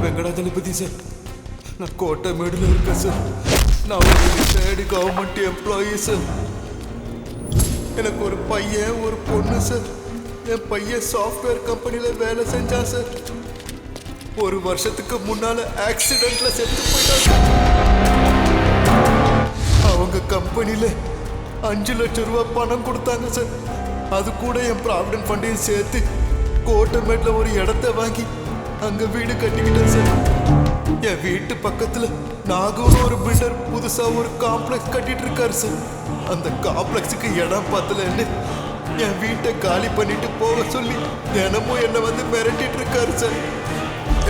Venkatajalapathi sir, நான் கோட்டைமேடுல இருக்கேன் sir. நான் ஒரு ரிட்டையர்டு கவர்மெண்ட் எம்ப்ளாயி சார். எனக்கு ஒரு பையன் ஒரு பொண்ணு சார். என் பையன் சாஃப்ட்வேர் கம்பெனியில் வேலை செஞ்சான் சார். ஒரு வருஷத்துக்கு முன்னால ஆக்சிடென்ட்ல செத்து போயிட்டான் சார். அவங்க கம்பெனியில் 5 லட்சம் ரூபாய் பணம் கொடுத்தாங்க சார். அது கூட என் ப்ராவிடன்ட் ஃபண்டையும் சேர்த்து கோட்டைமேட்டில் ஒரு இடத்த வாங்கி அங்கே வீடு கட்டிக்கிட்டேன் சார். என் வீட்டு பக்கத்தில் நாகூர் ஒரு பில்டர் புதுசாக ஒரு காம்ப்ளெக்ஸ் கட்டிட்டு இருக்காரு சார். அந்த காம்ப்ளெக்ஸுக்கு இடம் பத்தலன்னு என் வீட்டை காலி பண்ணிட்டு போக சொல்லி தினமும் என்னை வந்து மிரட்டிட்டு இருக்காரு சார்.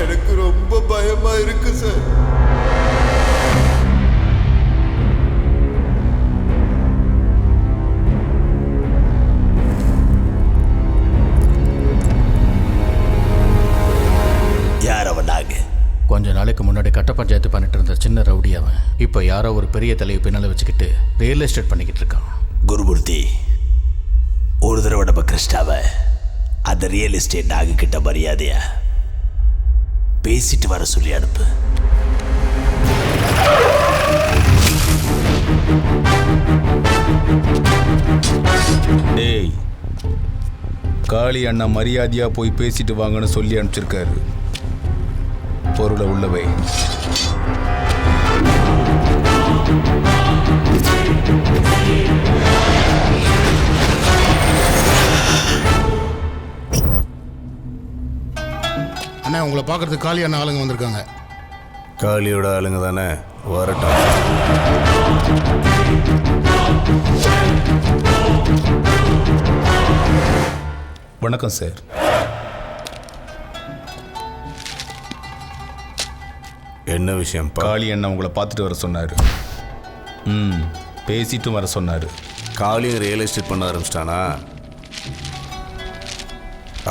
எனக்கு ரொம்ப பயமா இருக்கு சார். கொஞ்ச நாளைக்கு முன்னாடி கட்ட பஞ்சாயத்து பண்ணிட்டு இருந்த சின்ன ரவுடி அவன். இப்போ யாரோ ஒரு பெரிய தலையை பின்னால வச்சுக்கிட்டு ரியல் எஸ்டேட் பண்ணிக்கிட்டு இருக்கான். குருமூர்த்தி, ஒரு தடவை நம்ம கிருஷ்ணாவை அந்த ரியல் எஸ்டேட் நாகு கிட்ட மரியாதையா பேசிட்டு வர சொல்லி அனுப்பு. டேய், காளி அண்ணா மரியாதையா போய் பேசிட்டு வாங்கன்னு சொல்லி அனுப்பிச்சிருக்காரு. பொருளை உள்ளவை. அண்ணா, உங்களை பார்க்கறதுக்கு காளி அண்ணா ஆளுங்க வந்திருக்காங்க. காளியோட ஆளுங்க தானே, வரட்டும். வணக்கம் சார். என்ன விஷயம்? காளி அண்ணா உங்களை பார்த்துட்டு வர சொன்னார். பேசிட்டு வர சொன்னார். காளியும் ரியல் எஸ்டேட் பண்ண ஆரம்பிச்சிட்டானா?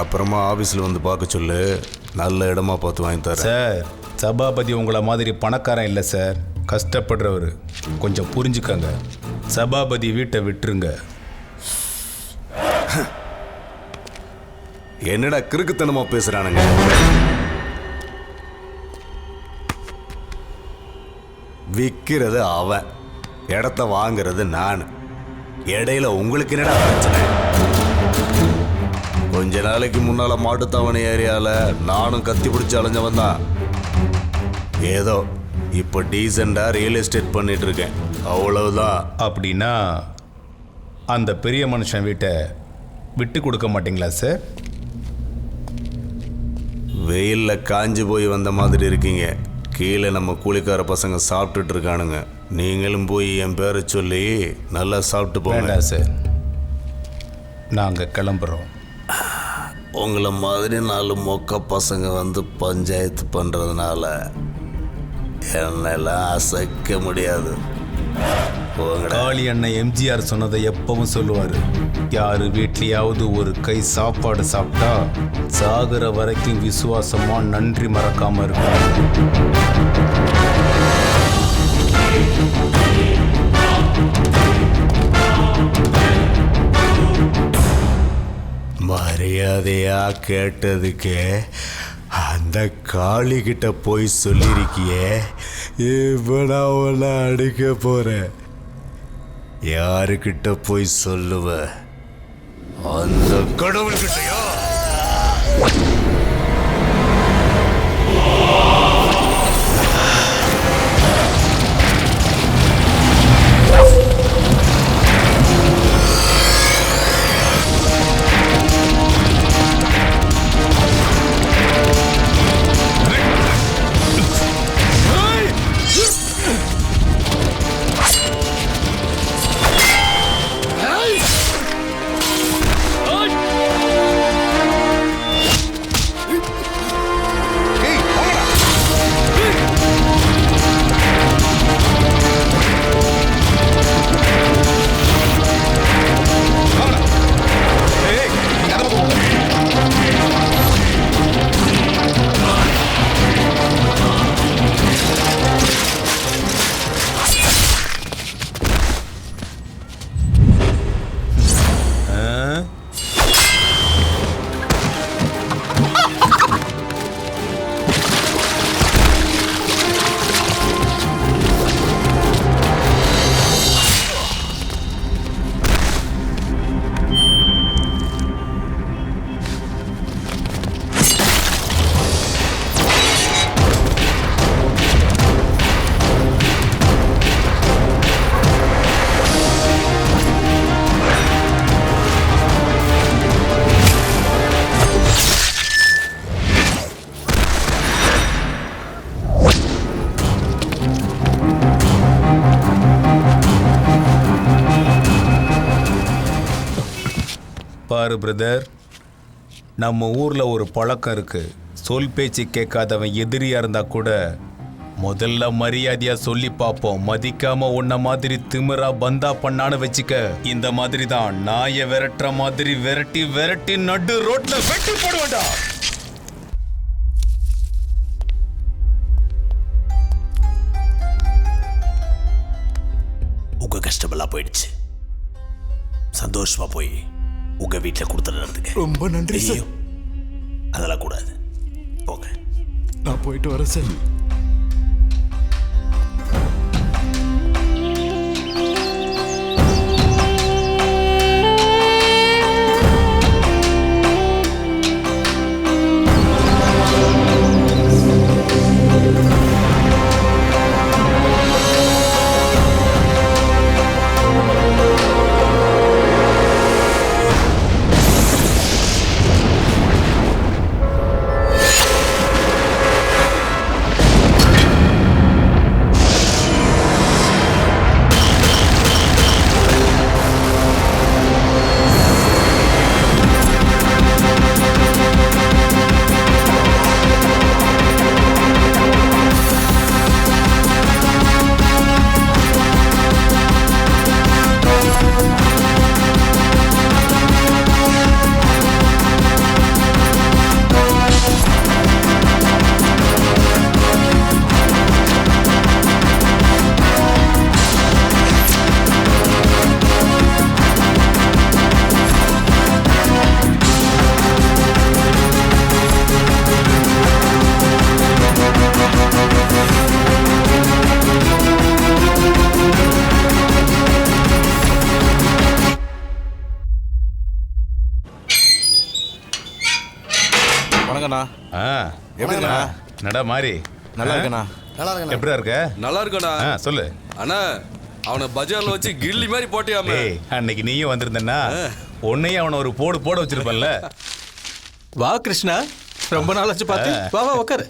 அப்புறமா ஆஃபீஸில் வந்து பார்க்க சொல்லு, நல்ல இடமா பார்த்து வாங்கி தரேன். சார், சபாபதி உங்களை மாதிரி பணக்காரன் இல்லை சார், கஷ்டப்படுறவர். கொஞ்சம் புரிஞ்சுக்கங்க. சபாபதி வீட்டை விட்டுருங்க. என்னடா கிறுக்குத்தனமா பேசுறானுங்க? விற்கிறது அவன், இடத்த வாங்கிறது நான். இடையில உங்களுக்கு என்னடா பிரச்சனை? கொஞ்ச நாளைக்கு முன்னால மாட்டுத்தாவணி ஏரியால நானும் கத்தி பிடிச்சி அலைஞ்சவன் தான். ஏதோ இப்போ டீசெண்டா ரியல் எஸ்டேட் பண்ணிட்டு இருக்கேன், அவ்வளவுதான். அப்படின்னா அந்த பெரிய மனுஷன் வீட்டை விட்டு கொடுக்க மாட்டீங்களா சார்? வெயிலில் காஞ்சி போய் வந்த மாதிரி இருக்கீங்க. கீழே நம்ம கூலிக்கார பசங்க சாப்பிட்டுட்டு இருக்கானுங்க. நீங்களும் போய் என் பேரை சொல்லி நல்லா சாப்பிட்டு போங்க சார். நாங்கள் கிளம்புறோம். உங்களை மாதிரி 4 மொக்க பசங்க வந்து பஞ்சாயத்து பண்ணுறதுனால என்னெல்லாம் அசைக்க முடியாது. காளி அண்ணன் எம்ஜிஆர் சொன்னதை எப்பவும் சொல்லுவார். யாரு வீட்லையாவது ஒரு கை சாப்பாடு சாப்பிட்டா சாகிற வரைக்கும் விசுவாசமா நன்றி மறக்காம இருக்கும். மரியாதையா கேட்டதுக்கே அந்த காளி கிட்ட போய் சொல்லிருக்கியே, இப்போ நான் உன்னை அடிக்க போறேன். யாருக்கிட்ட போய் சொல்லுவ? அந்த கடவுள்கிட்டயா? பாரு பிரதர், நம்ம ஊரில் ஒரு பழக்கம் இருக்கு. சொல் பேச்சு கேட்காதவன் எதிரியா இருந்தா கூட முதல்ல மரியாதையா சொல்லி பார்ப்போம். மதிக்காம உன்ன மாதிரி திமிரா பந்தா பண்ணான்னு வச்சுக்க, இந்த மாதிரி தான் நாயை விரட்டுற மாதிரி விரட்டி விரட்டி நடு ரோட்ல வெட்டி போடுவேண்டா. உங்க கஷ்டமெல்லாம் போயிடுச்சு. சந்தோஷமா போய் உங்க வீட்டில் கொடுத்து நடந்துங்க. ரொம்ப நன்றி சார். ஐயோ, அதெல்லாம் கூடாது. போங்க. நான் போயிட்டு வரேன் சார். எப்படிண்ணா? நடா மாறி நல்லா இருக்கண்ணா. எப்படிடா இருக்க? நல்லா இருக்கடா. சொல்லு அண்ணா, அவனை பஜார்ல வச்சு கில்லி மாதிரி போட்டியாமே. அன்னைக்கு நீயும் வந்திருந்தா உன்னையும் அவனை ஒரு போடு போட வச்சிருப்பல்ல. வா கிருஷ்ணா, ரொம்ப நாள் ஆச்சு பார்த்து. வா வா உட்காரு.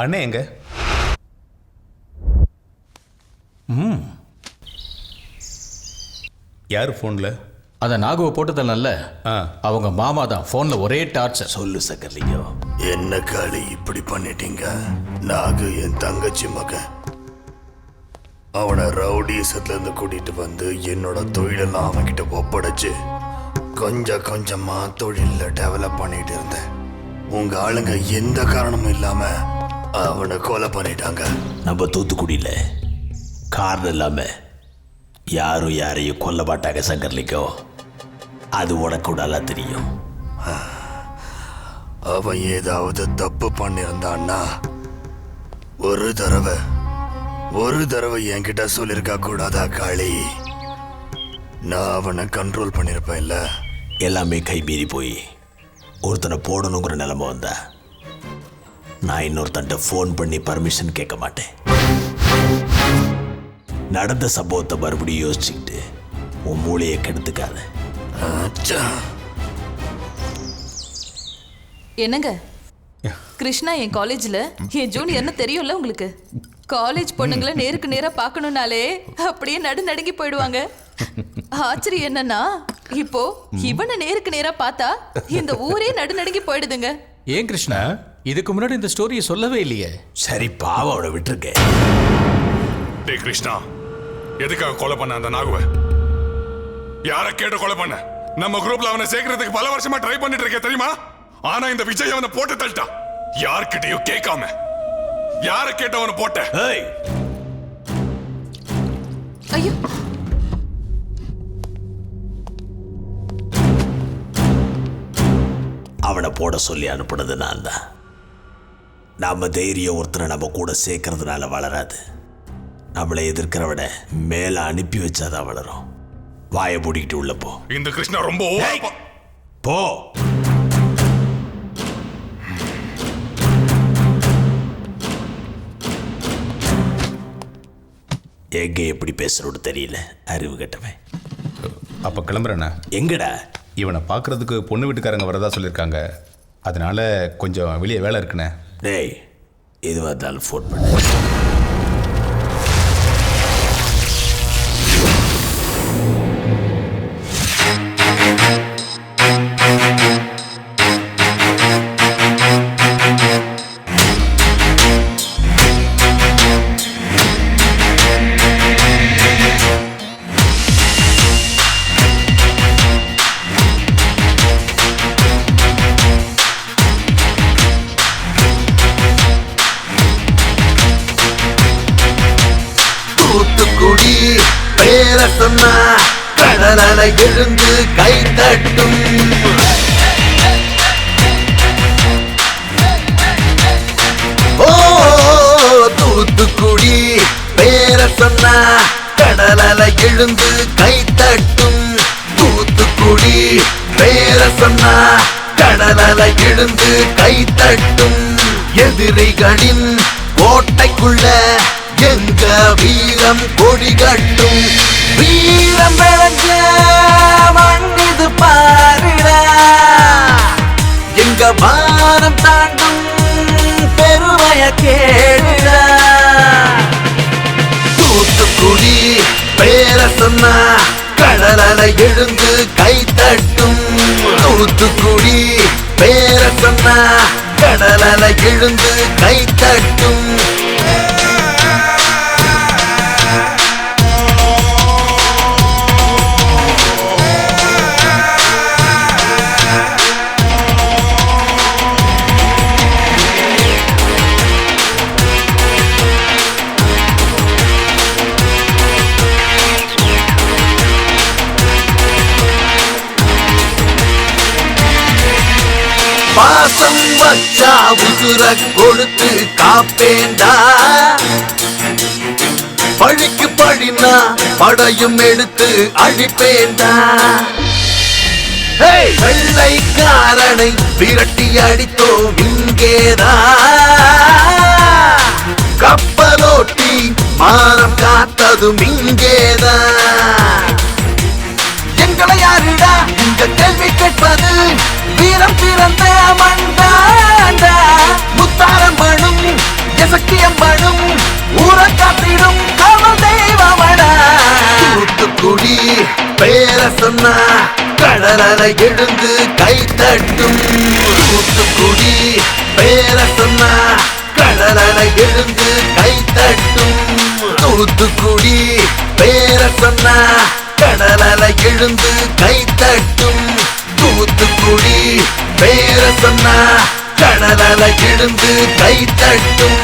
அண்ணே எங்க? யார் ஃபோன்ல? அதை நாகுவை போட்டதில்ல, அவங்க மாமா தான் ஃபோனில் ஒரே டார்ச்சர். சொல்லு சக்கரலிங்கம். என்ன காளி இப்படி பண்ணிட்டீங்க? நாகு என் தங்கச்சி மகன். அவனை ரவுடிசத்துல இருந்து கூட்டிட்டு வந்து என்னோட தொழிலெல்லாம் அவன்கிட்ட ஒப்படைச்சு கொஞ்சம் கொஞ்சமா தொழில டெவலப் பண்ணிட்டு இருந்தேன். உங்க ஆளுங்க எந்த காரணமும் இல்லாம அவனை கொலை பண்ணிட்டாங்க. நம்ம தூத்துக்குடியில காரணம் இல்லாம யாரும் யாரையும் கொல்ல மாட்டாங்க சங்கர்லிங்கம். அது உனக்கு நல்லா தெரியும். அவன் ஏதாவது தப்பு பண்ணியிருந்தான்னா ஒரு தடவை என்கிட்ட சொல்லியிருக்கா கூடாதா காளி? நான் அவனை கண்ட்ரோல் பண்ணியிருப்பேன் இல்ல? எல்லாமே கை மீறி போய் ஒருத்தனை போடணுங்கிற நிலைமை வந்தா நான் இன்னொருத்தன்ட்ட ஃபோன் பண்ணி பர்மிஷன் கேட்க மாட்டேன். நடந்த சம்பவத்தை மறுபடியும் யோசிச்சுக்கிட்டு உன் மூளையை கெடுத்துக்காத. என்னங்க, கிருஷ்ணா என் காலேஜ்ல என் ஜூனியர்னு தெரியும்ல உங்களுக்கு. காலேஜ் பொண்ணுங்களை நேருக்கு நேரா பார்க்கணும்னாலே அப்படியே நடுங்கி போயிடுவாங்க. ஆச்சரியம் என்னன்னா இப்போ இவனை நேருக்கு நேரா பார்த்தா இந்த ஊரே நடுங்கி போயிடுதுங்க. ஏன் கிருஷ்ணா, இதுக்கு முன்னாடி இந்த ஸ்டோரியை சொல்லவே இல்லையே? சரி பாவம், அவனை விட்டுருக்கேன். டேய் கிருஷ்ணா, எதுக்காக கொலை பண்ண அந்த நாகுவை? யாரை கேட்டு கொலை பண்ண? நம்ம குரூப்ல அவனை சேர்க்கறதுக்கு பல வருஷமா ட்ரை பண்ணிட்டு இருக்கேன் தெரியுமா? ஆனா இந்த விஜய் அவனை போட்டு தள்ளிட்டான். யார்கிட்டயும் கேட்காம. யாரை கேட்டு அவனை போட்ட? ஐயோ, அவனை போட சொல்லி அனுப்புனது நான் தான். நம்ம தைரியம் ஒருத்தரை நம்ம கூட சேர்க்கறதுனால வளராது. நம்மளை எதிர்க்கிறவன மேல அனுப்பி வச்சாதான் வளரும். வாயை மூடிக்கிட்டு உள்ள போ. இந்த கிருஷ்ணா ரொம்ப போ. எங்க எப்படி பேசுறோன்னு தெரியல, அறிவு கட்டவன். அப்ப கிளம்புறேண்ணா. எங்கடா? இவனை பார்க்கறதுக்கு பொண்ணு வீட்டுக்காரங்க வரதா சொல்லியிருக்காங்க. அதனால கொஞ்சம் வெளியே வேலை இருக்குண்ணே. டேய், இது வந்தாலும் ஃபோன் பண்ணு. கடலலை எழுந்து கை தட்டும். ஓ தூத்துக்குடி பேர சொன்னா கடலலை எழுந்து கை தட்டும். தூத்துக்குடி பேர சொன்னா கடலலை எழுந்து கை தட்டும். எதிரிகளின் கோட்டைக்குள்ள எங்க வீரம் கொடி கட்டும். வீரம் விளைஞ்ச மண்ணிது பாருடா, எங்க வானம் தாண்டும் பெருமைய கேளுடா. தூத்துக்குடி பேர சொன்னா கடலலை எழுந்து கை தட்டும். தூத்துக்குடி பேர சொன்னா கடலலை எழுந்து கை தட்டும். பாசம் வச்சா உசுர கொடுத்து காப்பேண்டா. பழிக்கு பழினா படையும் எடுத்து அழிப்பேண்டா. வெள்ளைக்காரனை விரட்டி அடித்தோம் இங்கேதான். கப்பலோட்டி மானம் காத்ததும் இங்கேதான். எங்களை யாருடா இந்த கேள்வி கேட்பது? வீரம் பிறந்த மண்டாண்டா. முத்தாரம் மணும் எசக்கியம் மணும் ஊர காத்திடும் காவல் தெய்வமடா. தூத்துக்குடி பேர சொன்னா கடலலை எழுந்து கை தட்டும். தூத்துக்குடி பேர சொன்னா கடலலை எழுந்து கை தட்டும். தூத்துக்குடி பேர சொன்னா கடலலை எழுந்து கை தட்டும். தூத்துக்குடி பேர சொன்னா கடலலை எழுந்து கை தட்டும்.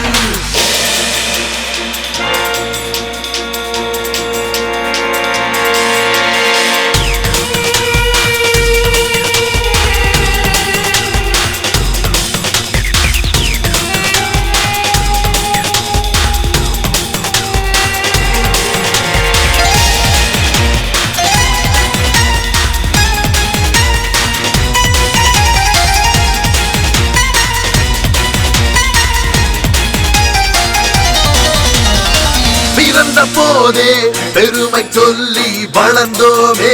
போதே பெருமை சொல்லி வளர்ந்தோமே.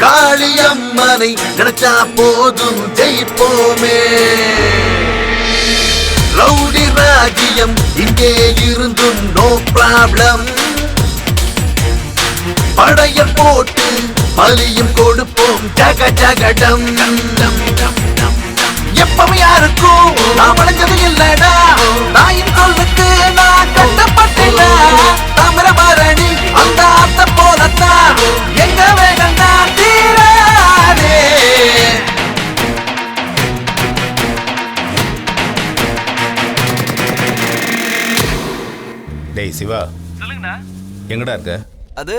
காளியம்மனை நினைச்சா போதும் ஜெயிப்போமே. ரவுடி ராஜ்யம் இங்கே இருந்தும் நோ ப்ராப்ளம். படைய போட்டு பலியும் கொடுப்போம் ஜக ஜகடம். எப்பவும் யாருக்கும் நான் வளைஞ்சது இல்லடா. நாயின் சொல்லுக்கு நான் கட்டப்பட்டேடா. தாமிரபரணி அந்த அத்த போலத்தான் எங்க வேகம் தான் தீராதே. டேய் சிவா, சொல்லுங்கண்ணா. எங்கடா இருக்க? அது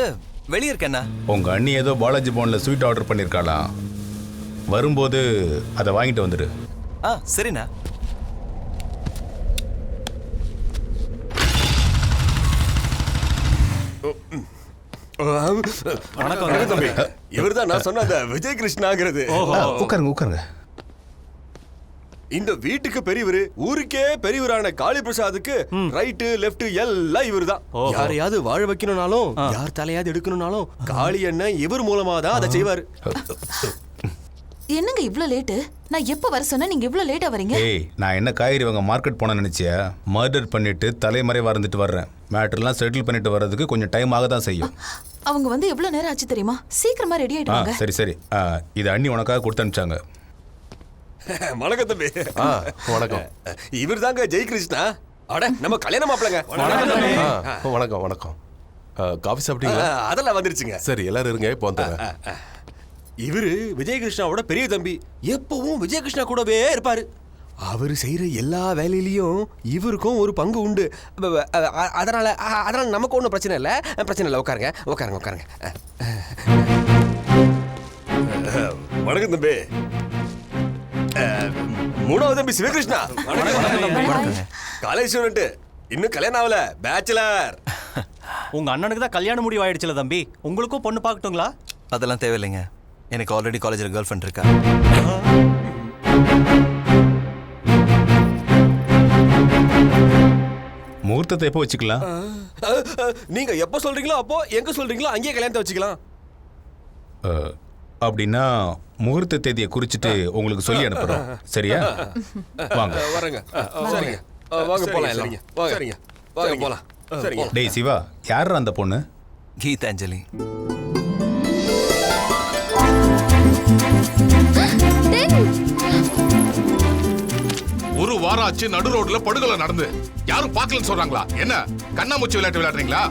வெளியே இருக்கேண்ணா. உங்க அண்ணி ஏதோ பாலாஜி போன்ல ஸ்வீட் ஆர்டர் பண்ணிருக்காளாம். வரும்போது அதை வாங்கிட்டு வந்துடு. சரிண்ணா. வணக்கம் தம்பி. இவர்தான் நான் சொன்ன அந்த விஜய் கிருஷ்ணாங்கிறது. உட்காருங்க உட்காருங்க. இந்த வீட்டுக்கு பெரியவர், ஊருக்கே பெரியவரான காளி பிரசாத்துக்கு ரைட் லெஃப்ட் எல்லாம் இவர் தான். யாரையாவது வாழ வைக்கணும்னாலும் யார் தலையாவது எடுக்கணும்னாலும் காளி அண்ணன் இவர் மூலமா தான் அதை செய்வாரு. என்னங்க இவ்ளோ லேட்டு? நான் எப்ப வர சொன்னா நீங்க இவ்ளோ லேட்டா வரீங்க? ஏய், நான் என்ன காய்கறி வாங்க மார்க்கெட் போன நினைச்சியா? மர்டர் பண்ணிட்டு தலைமறைவா இருந்துட்டு வர்றேன். மேட்டர்லாம் செட்டில் பண்ணிட்டு வர்றதுக்கு கொஞ்சம் டைம் ஆக தான் செய்யும். அவங்க வந்து எவ்வளவு நேரம் ஆச்சு தெரியுமா? சீக்கிரமா ரெடி ஆயிடுவாங்க. சரி சரி. இது அண்ணி உனக்காக கொடுத்து அனுப்பிச்சாங்க. வணக்கம் தம்பி. வணக்கம். இவர் தாங்க ஜெய் கிருஷ்ணா. அட நம்ம கல்யாண மாப்பிளங்க. வணக்கம் வணக்கம். காஃபி சாப்பிட்டீங்களா? அதெல்லாம் வந்துருச்சுங்க. சரி எல்லாரும் இருங்க, இப்போ வந்துடுறேன். இவரு விஜய் கிருஷ்ணாவோட பெரிய தம்பி. எப்பவும் விஜய் கிருஷ்ணா கூடவே இருப்பாரு. அவர் செய்யற எல்லா வேலையிலயும் இவருக்கும் ஒரு பங்கு உண்டு. அதனால நமக்கு ஒன்றும் பிரச்சனை இல்லை. உட்காருங்க. வணக்கம் தம்பி. மூணாவது தம்பி சிவகிருஷ்ணா. காலேஜ் ஸ்டூடெண்ட், இன்னும் கல்யாணம் ஆகல, பேச்சுலர். உங்க அண்ணனுக்கு தான் கல்யாணம் முடிவு ஆயிடுச்சுல தம்பி, உங்களுக்கும் பொண்ணு பார்க்கட்டுங்களா? அதெல்லாம் தேவையில்லைங்க, எனக்கு ஆல்ரெடி காலேஜில் கேர்ள் ஃப்ரெண்ட் இருக்கா. முகூர்த்தத்தை எப்போ வச்சுக்கலாம்? நீங்க எப்போ சொல்றீங்களோ அப்போ, எங்க சொல்றீங்களோ அங்கேயே கல்யாணத்தை வச்சுக்கலாம். அப்படின்னா முகூர்த்த தேதியை குறிச்சிட்டு உங்களுக்கு சொல்லி அனுப்புறோம், சரியா? வாங்க. வரங்க. சரிங்க, வாங்க போலாம். சரிங்க, சரிங்க, வாங்க போலாம். சரிங்க. டேய் சிவா, யார் அந்த பொண்ணு? கீதாஞ்சலி. ஒரு வாரம் ஆச்சு நடு ரோட்ல படுகொலை நடந்து, யாரும் பார்க்கலன்னு சொல்றாங்களா? என்ன கண்ணாமூச்சி விளையாட்டு விளையாடுறீங்களா?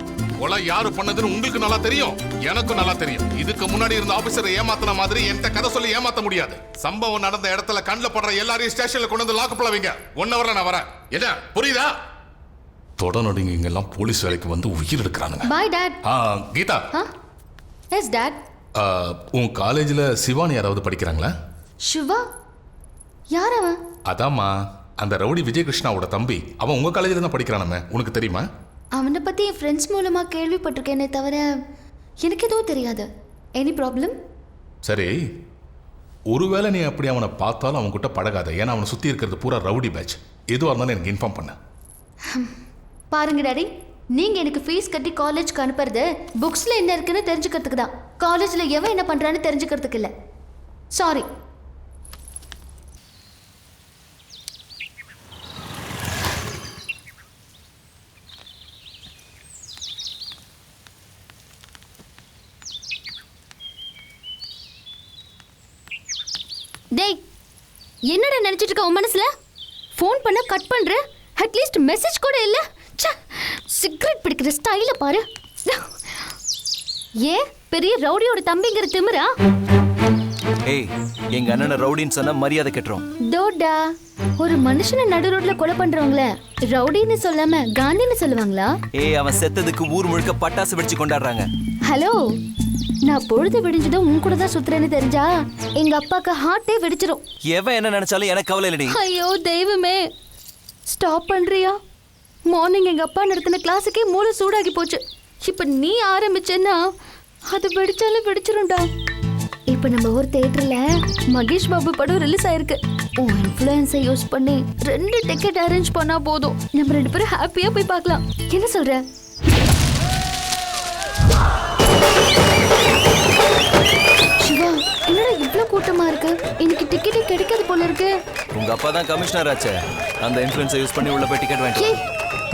கொலை யாரு பண்ணதுன்னு உங்களுக்கு நல்லா தெரியும், எனக்கும் நல்லா தெரியும். இதுக்கு முன்னாடி இருந்த ஆபீசரை ஏமாத்தின மாதிரி என்கிட்ட கதை சொல்லி ஏமாத்த முடியாது. சம்பவம் நடந்த இடத்துல கண்ணில் படுற எல்லாரையும் ஸ்டேஷன்ல கொண்டு வந்து லாக்கப்ல வைங்க. 1 ஹவர்ல நான் வரேன். என்ன புரியுதா? தொடர்ந்து இங்க எல்லாம் போலீஸ் வேலைக்கு வந்து உயிர் எடுக்கிறானுங்க. Bye dad. Geetha. Yes dad. உன் காலேஜ்ல சிவானி யாராவது படிக்கிறாங்களா? சிவா? யார் அவன்? அதாம்மா, அந்த ரவுடி விஜயகிருஷ்ணாவோட தம்பி. அவன் உங்க காலேஜ்ல தான் படிக்கிறானே, உனக்கு தெரியுமா? அவனை பத்தி என் ஃப்ரெண்ட்ஸ் மூலமா கேள்விப்பட்டிருக்கேனே தவிர எனக்கு எதுவும் தெரியாது. Any problem? சரி, ஒருவேளை நீ அப்படி அவனை பார்த்தாலும் அவன் கிட்ட பழகாத. ஏன்னா அவனை சுத்தி இருக்கிறது பூரா ரவுடி பேட்ச். எதுவாக இருந்தாலும் எனக்கு இன்ஃபார்ம் பண்ண. பாருங்க டாடி, நீங்க எனக்கு ஃபீஸ் கட்டி காலேஜ்க்கு அனுப்புறது புக்ஸ்ல என்ன இருக்குன்னு தெரிஞ்சுக்கிறதுக்கு தான். காலேஜ்ல எவன் என்ன பண்றான்னு தெரிஞ்சுக்கிறதுக்கு இல்லை. சாரி. டேய், என்னடா நினைச்சிட்டு இருக்க உன் மனசுல? ஃபோன் பண்ண கட் பண்ற, அட்லீஸ்ட் மெசேஜ் கூட இல்ல. சிகரெட் பிடிக்கிற ஸ்டைல பாரு. ஏன் பெரிய ரவுடியோட தம்பிங்கிற திமிரா? ஏய், எங்க அண்ணனை ரவுடின்னு சொன்னா மரியாதை கெட்டுரும். தோடா, ஒரு மனுஷனை நடு ரோட்ல கொலை பண்றவங்கள ரவுடின்னு சொல்லாம காந்தின்னு சொல்லுவாங்களா? ஏய், அவன் செத்ததுக்கு ஊர் முழுக்க பட்டாசு வெடிச்சு கொண்டாடுறாங்க. ஹலோ, நான் பொழுது விடிஞ்சதும் உன் கூட தான் சுத்துறேன்னு தெரிஞ்சா எங்க அப்பாக்கு ஹார்ட்டே வெடிச்சிரும். எவன் என்ன நினைச்சாலும் எனக்கு கவலை இல்லடி. ஐயோ தெய்வமே, ஸ்டாப் பண்றியா? மார்னிங் எங்க அப்பா நடத்தின கிளாஸுக்கே மூளை சூடாகி போச்சு. இப்ப நீ ஆரம்பிச்சேன்னா அது வெடிச்சாலும் வெடிச்சிரும்டா. இப்ப நம்ம ஒரு தியேட்டர்ல மகேஷ் பாபு படம் ரிலீஸ் ஆயிருக்கு. உன் இன்ஃப்ளூயன்ஸை யூஸ் பண்ணி 2 டிக்கெட் அரேஞ்ச் பண்ணா போதும், நம்ம 2 பேரும் ஹாப்பியா போய் பார்க்கலாம். என்ன சொல்ற? சிவா, என்னடா இவ்ளோ கூட்டமா இருக்கு? இன்னைக்கு டிக்கெட்டே கிடைக்காது போல இருக்கு. உங்க அப்பா தான் கமிஷனர் ஆச்சே, அந்த இன்ஃப்ளூயன்ஸை யூஸ் பண்ணி உள்ள போய் டிக்கெட் வாங்கிட்டு.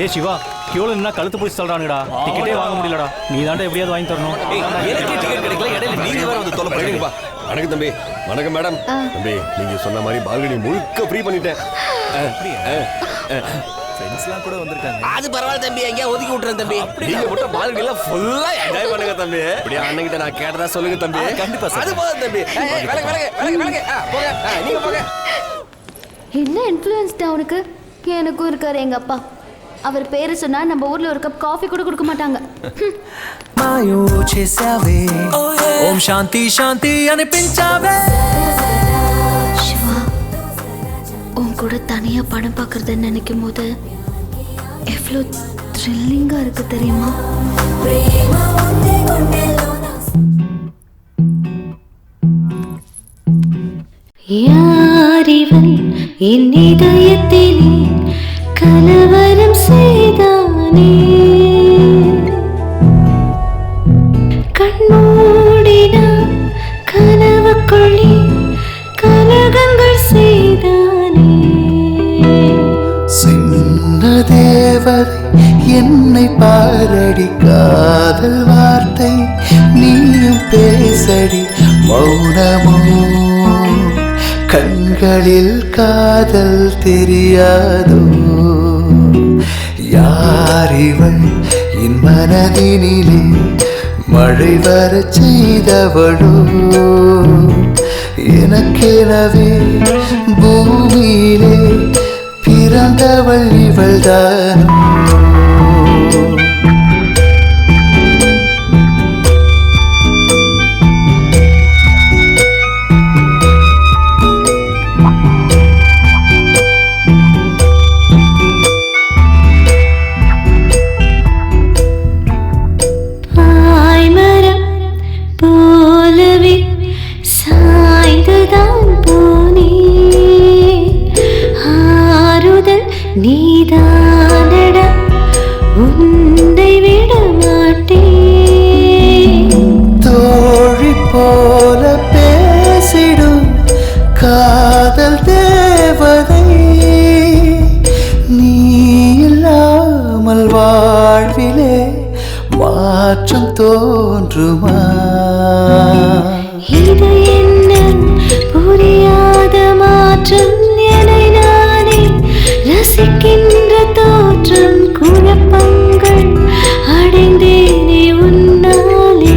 ஏய் சிவா, கியூல நின்னா கழுத்து போய் சொல்றானுடா, டிக்கெட்டே வாங்க முடியலடா. நீ தாண்டா எப்படியாவது வாங்கி தரணும். எனக்கு டிக்கெட் கிடைக்கல, இடையில நீங்க வேற வந்து தொலை பண்ணுங்கப்பா. வணக்கம் தம்பி. வணக்கம் மேடம். தம்பி, நீங்க சொன்ன மாதிரி பால்கனி முழுக்க ஃப்ரீ பண்ணிட்டேன். ஃப்ரெண்ட்ஸ்லாம் கூட வந்திருக்காங்க. அது பரவாயில்ல தம்பி, எங்கேயா ஒதுக்கி விட்டுறேன் தம்பி. நீங்க மட்டும் பால்கனில ஃபுல்லா என்ஜாய் பண்ணுங்க தம்பி. அப்படியே அண்ணன்கிட்ட நான் கேட்டதா சொல்லுங்க தம்பி. கண்டிப்பா சார். அது போதும் தம்பி. விலகு. போங்க, நீங்க போங்க. என்ன இன்ஃப்ளூயன்ஸ்டா அவனுக்கு? எனக்கும் இருக்காரு எங்க அப்பா. அவர் பேரு சொன்னா நம்ம ஊர்ல ஒரு கப் காஃபி கூட கொடுக்க மாட்டாங்க. మాయో చేసావే ఓం శాంతి శాంతి అనిపించావే. சிவா, உன் கூட தனியா படம் பார்க்கறத நினைக்கும் போது எவ்வளோ த்ரில்லிங்கா இருக்கு தெரியுமா? யாரிவன் என் இதயத்திலே கலவரம் செய்தானே, கண்மூடினா கனவுக்குள்ளே கலகங்கள் செய்தானே. சின்ன தேவதை என்னை பாரடி, காதல் வார்த்தை நீயும் பேசடி. மௌனமோ கண்களில் காதல் தெரியாதோ. யாரிவள் என் மனதினிலே மழை வர செய்தவளோ. எனக்கெனவே பூமியிலே பிறந்தவள் இவள்தானோ நீதானடா உன்னை விட மாட்டேன் தோழி போல பேசிடும் காதல் தேவதை நீ இல்லாமல் வாழ்விலே மாற்றம் தோன்றுமா இது என்ன புரியாத மாற்றம் என்னை நானே ரசிக்கின்ற தோற்றம் குழப்பங்கள் அடைந்தேனே உன்னாலே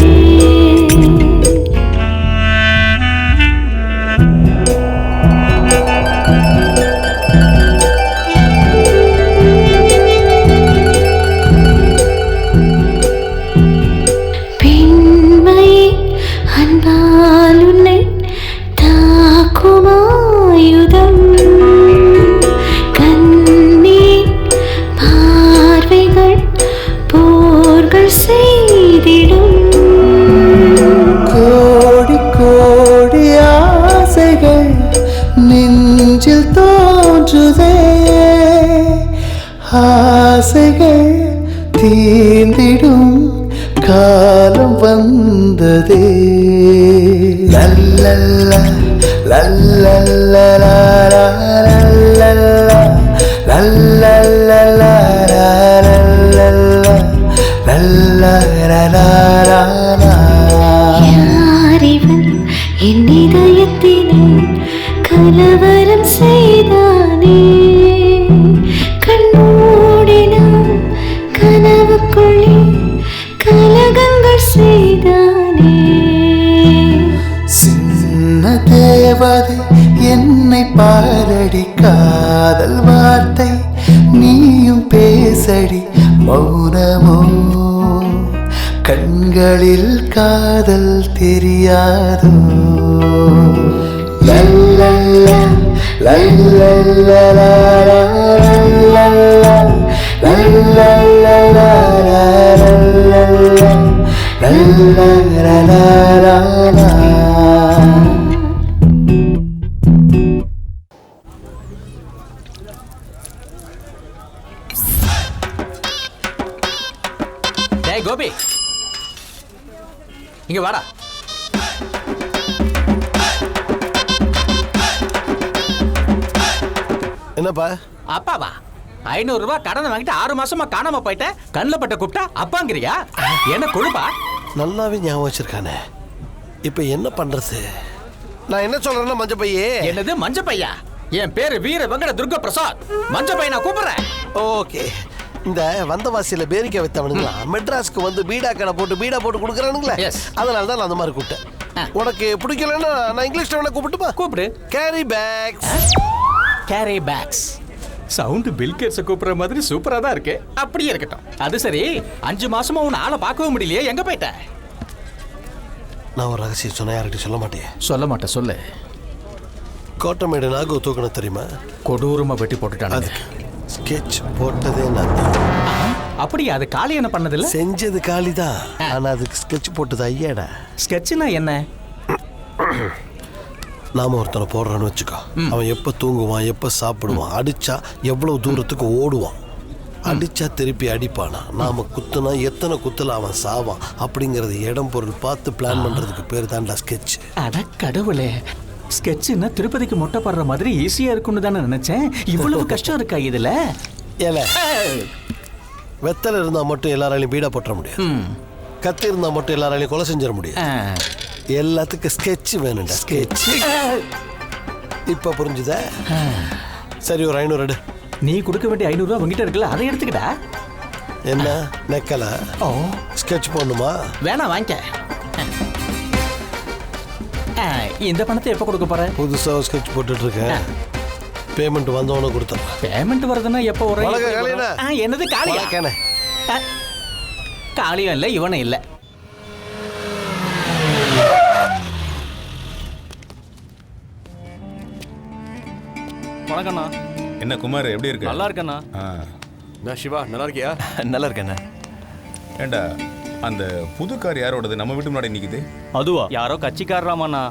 பெண்மையே அன்பால் உன்னை தாக்குமாயுதம் செய்திடும் கோடி கோடி ஆசைகள் நெஞ்சில் தோன்றுதே ஆசைகள் தீர்ந்திடும் காலம் வந்ததே லல்லல்லா லல்லல்லா லல்லல்லா லல்லல்லா யாரிவன் என் இதயத்திலே கலவரம் செய்தானே கண்மூடினான் கனவுக்குள்ளே கலகங்கள் செய்தானே சின்ன தேவதை என்னை பாரடி காதல் வார்த்தை நீயும் பேசடி மௌனமோ கண்களில் காதல் தெரியாதோ லல்லல்லா லல்லல்லா லல்லல்லா லல்லல்லா லல்லல்லா கோபி இங்க வாடா. என்னப்பா? அப்பாவா? 500 ரூபாய் கடனை வாங்கிட்டு 6 மாசமா காணாம போயிட்டேன். கண்ணில் பட்ட கூப்பிட்டா அப்பாங்கிறியா? என்ன கொழுப்பா? நல்லாவே ஞாபகம் வச்சிருக்கானே. இப்ப என்ன பண்றது? நான் என்ன சொல்றேன்னா மஞ்ச பையே. என்னது மஞ்ச பையா? என் பேரு வீர வெங்கட துர்க பிரசாத். மஞ்ச பையன் நான் கூப்பிடுறேன். ஓகே. இந்த வந்தவாசியில பேரிக்கை வைத்தவனுங்களா மெட்ராஸ்க்கு வந்து பீடா கடை போட்டு பீடா போட்டு கொடுக்குறானுங்களே, அதனால தான் நான் அந்த மாதிரி கூப்பிட்டேன். உனக்கு பிடிக்கலன்னா நான் இங்கிலீஷ்ல வேணா கூப்பிட்டுமா? கூப்பிடு. Carry bags. Carry bags. Sound Bill கேட்ஸ கூப்பிடுற மாதிரி சூப்பரா தான் இருக்கு. அப்படியே இருக்கட்டும். அது சரி, 5 மாசமா உன் ஆளை பார்க்கவும் முடியலையே, எங்க போயிட்ட? நான் ஒரு ரகசியம் சொன்ன யார்கிட்ட சொல்ல மாட்டேன். சொல்ல மாட்டேன், சொல்லு. கோட்டமேடு நாகு தூக்கணும் தெரியுமா? கொடூரமா வெட்டி போட்டுட்டாங்க. ஸ்கெட்ச் போட்டதே நான். அப்படியா? அது காளி என்ன பண்ணதில்ல? செஞ்சது காளி தான், ஆனா அதுக்கு ஸ்கெட்ச் போட்டது ஐயாடா. ஸ்கெட்ச்னா என்ன? நாம ஒருத்தனை போடுறான்னு வச்சுக்கோ, அவன் எப்ப தூங்குவான், எப்ப சாப்பிடுவான், அடிச்சா எவ்வளவு தூரத்துக்கு ஓடுவான், அடிச்சா திருப்பி அடிப்பானா, நாம குத்துனா எத்தனை குத்துல அவன் சாவான் அப்படிங்கறது இடம் பொருள் பார்த்து பிளான் பண்றதுக்கு பேர் தான்டா ஸ்கெட்ச். அட கடவுளே, ஸ்கெட்ச்னா திருப்பதிக்கு மொட்டை போடுற மாதிரி ஈஸியா இருக்கும்னு தானே நினைச்சேன். இவ்வளவு கஷ்டம் இருக்கா இதுல? ஏல வெத்தலை இருந்தா மட்டும் எல்லாராலையும் பீடா போட்டுற முடியாது, கத்தி இருந்தா மட்டும் எல்லாராலையும் கொலை செஞ்சிட முடியாது. எல்லாத்துக்கும் ஸ்கெட்ச் வேணும்டா, ஸ்கெட்ச். இப்ப புரிஞ்சுதா? சரி, ஒரு 500 எடு. நீ கொடுக்க வேண்டிய 500 ரூபாய் உங்ககிட்ட இருக்குல்ல, அதை எடுத்துக்கிட்டா. என்ன நெக்கல? ஸ்கெட்ச் போடணுமா? வேணாம், வாங்கிக்க. இந்த பணத்தை எப்போ கொடுக்க போற? புதுசாக ஸ்கெட்ச் போட்டுட்டு இருக்கேன். பேமெண்ட் வந்தவொடனே கொடுத்தேன். பேமெண்ட் வருதுன்னா எப்போ வர? என்னது காளியா? வணக்கண்ணே. காளியும் இல்லை இவனும் இல்லை. வணக்கண்ணா. என்ன குமார் எப்படி இருக்கு? நல்லா இருக்கண்ணா. நான் சிவா, நல்லா இருக்கியா? நல்லா இருக்கேண்ணா. ஏண்டா அந்த புது கார் யாரோடது? நம்ம வீட்டு முன்னாடி நிக்குது. அதுவா? யாரோ கட்சிக்காரராமாண்ணா.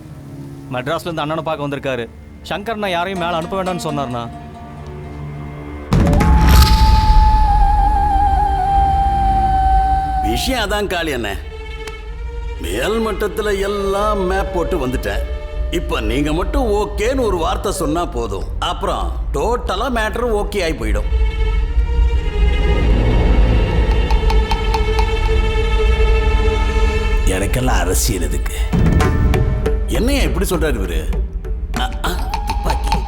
மெட்ராஸ்ல இருந்து அண்ணனை பார்க்க வந்திருக்காரு. சங்கர்ண்ணா யாரையும் மேலே அனுப்ப வேண்டாம்னு சொன்னார்ண்ணா. விஷயம் அதான் காளி அண்ணே. மேல் மட்டத்தில் எல்லாம் மேப் போட்டு வந்துட்டேன். இப்போ நீங்க மட்டும் ஓகேன்னு ஒரு வார்த்தை சொன்னா போதும், அப்புறம் டோட்டலா மேட்ரு ஓகே ஆகி போயிடும். எனக்கெல்லாம் அரசியல் எதுக்கு? என்னையா இப்படி சொல்றாரு இவரு? துப்பாக்கி.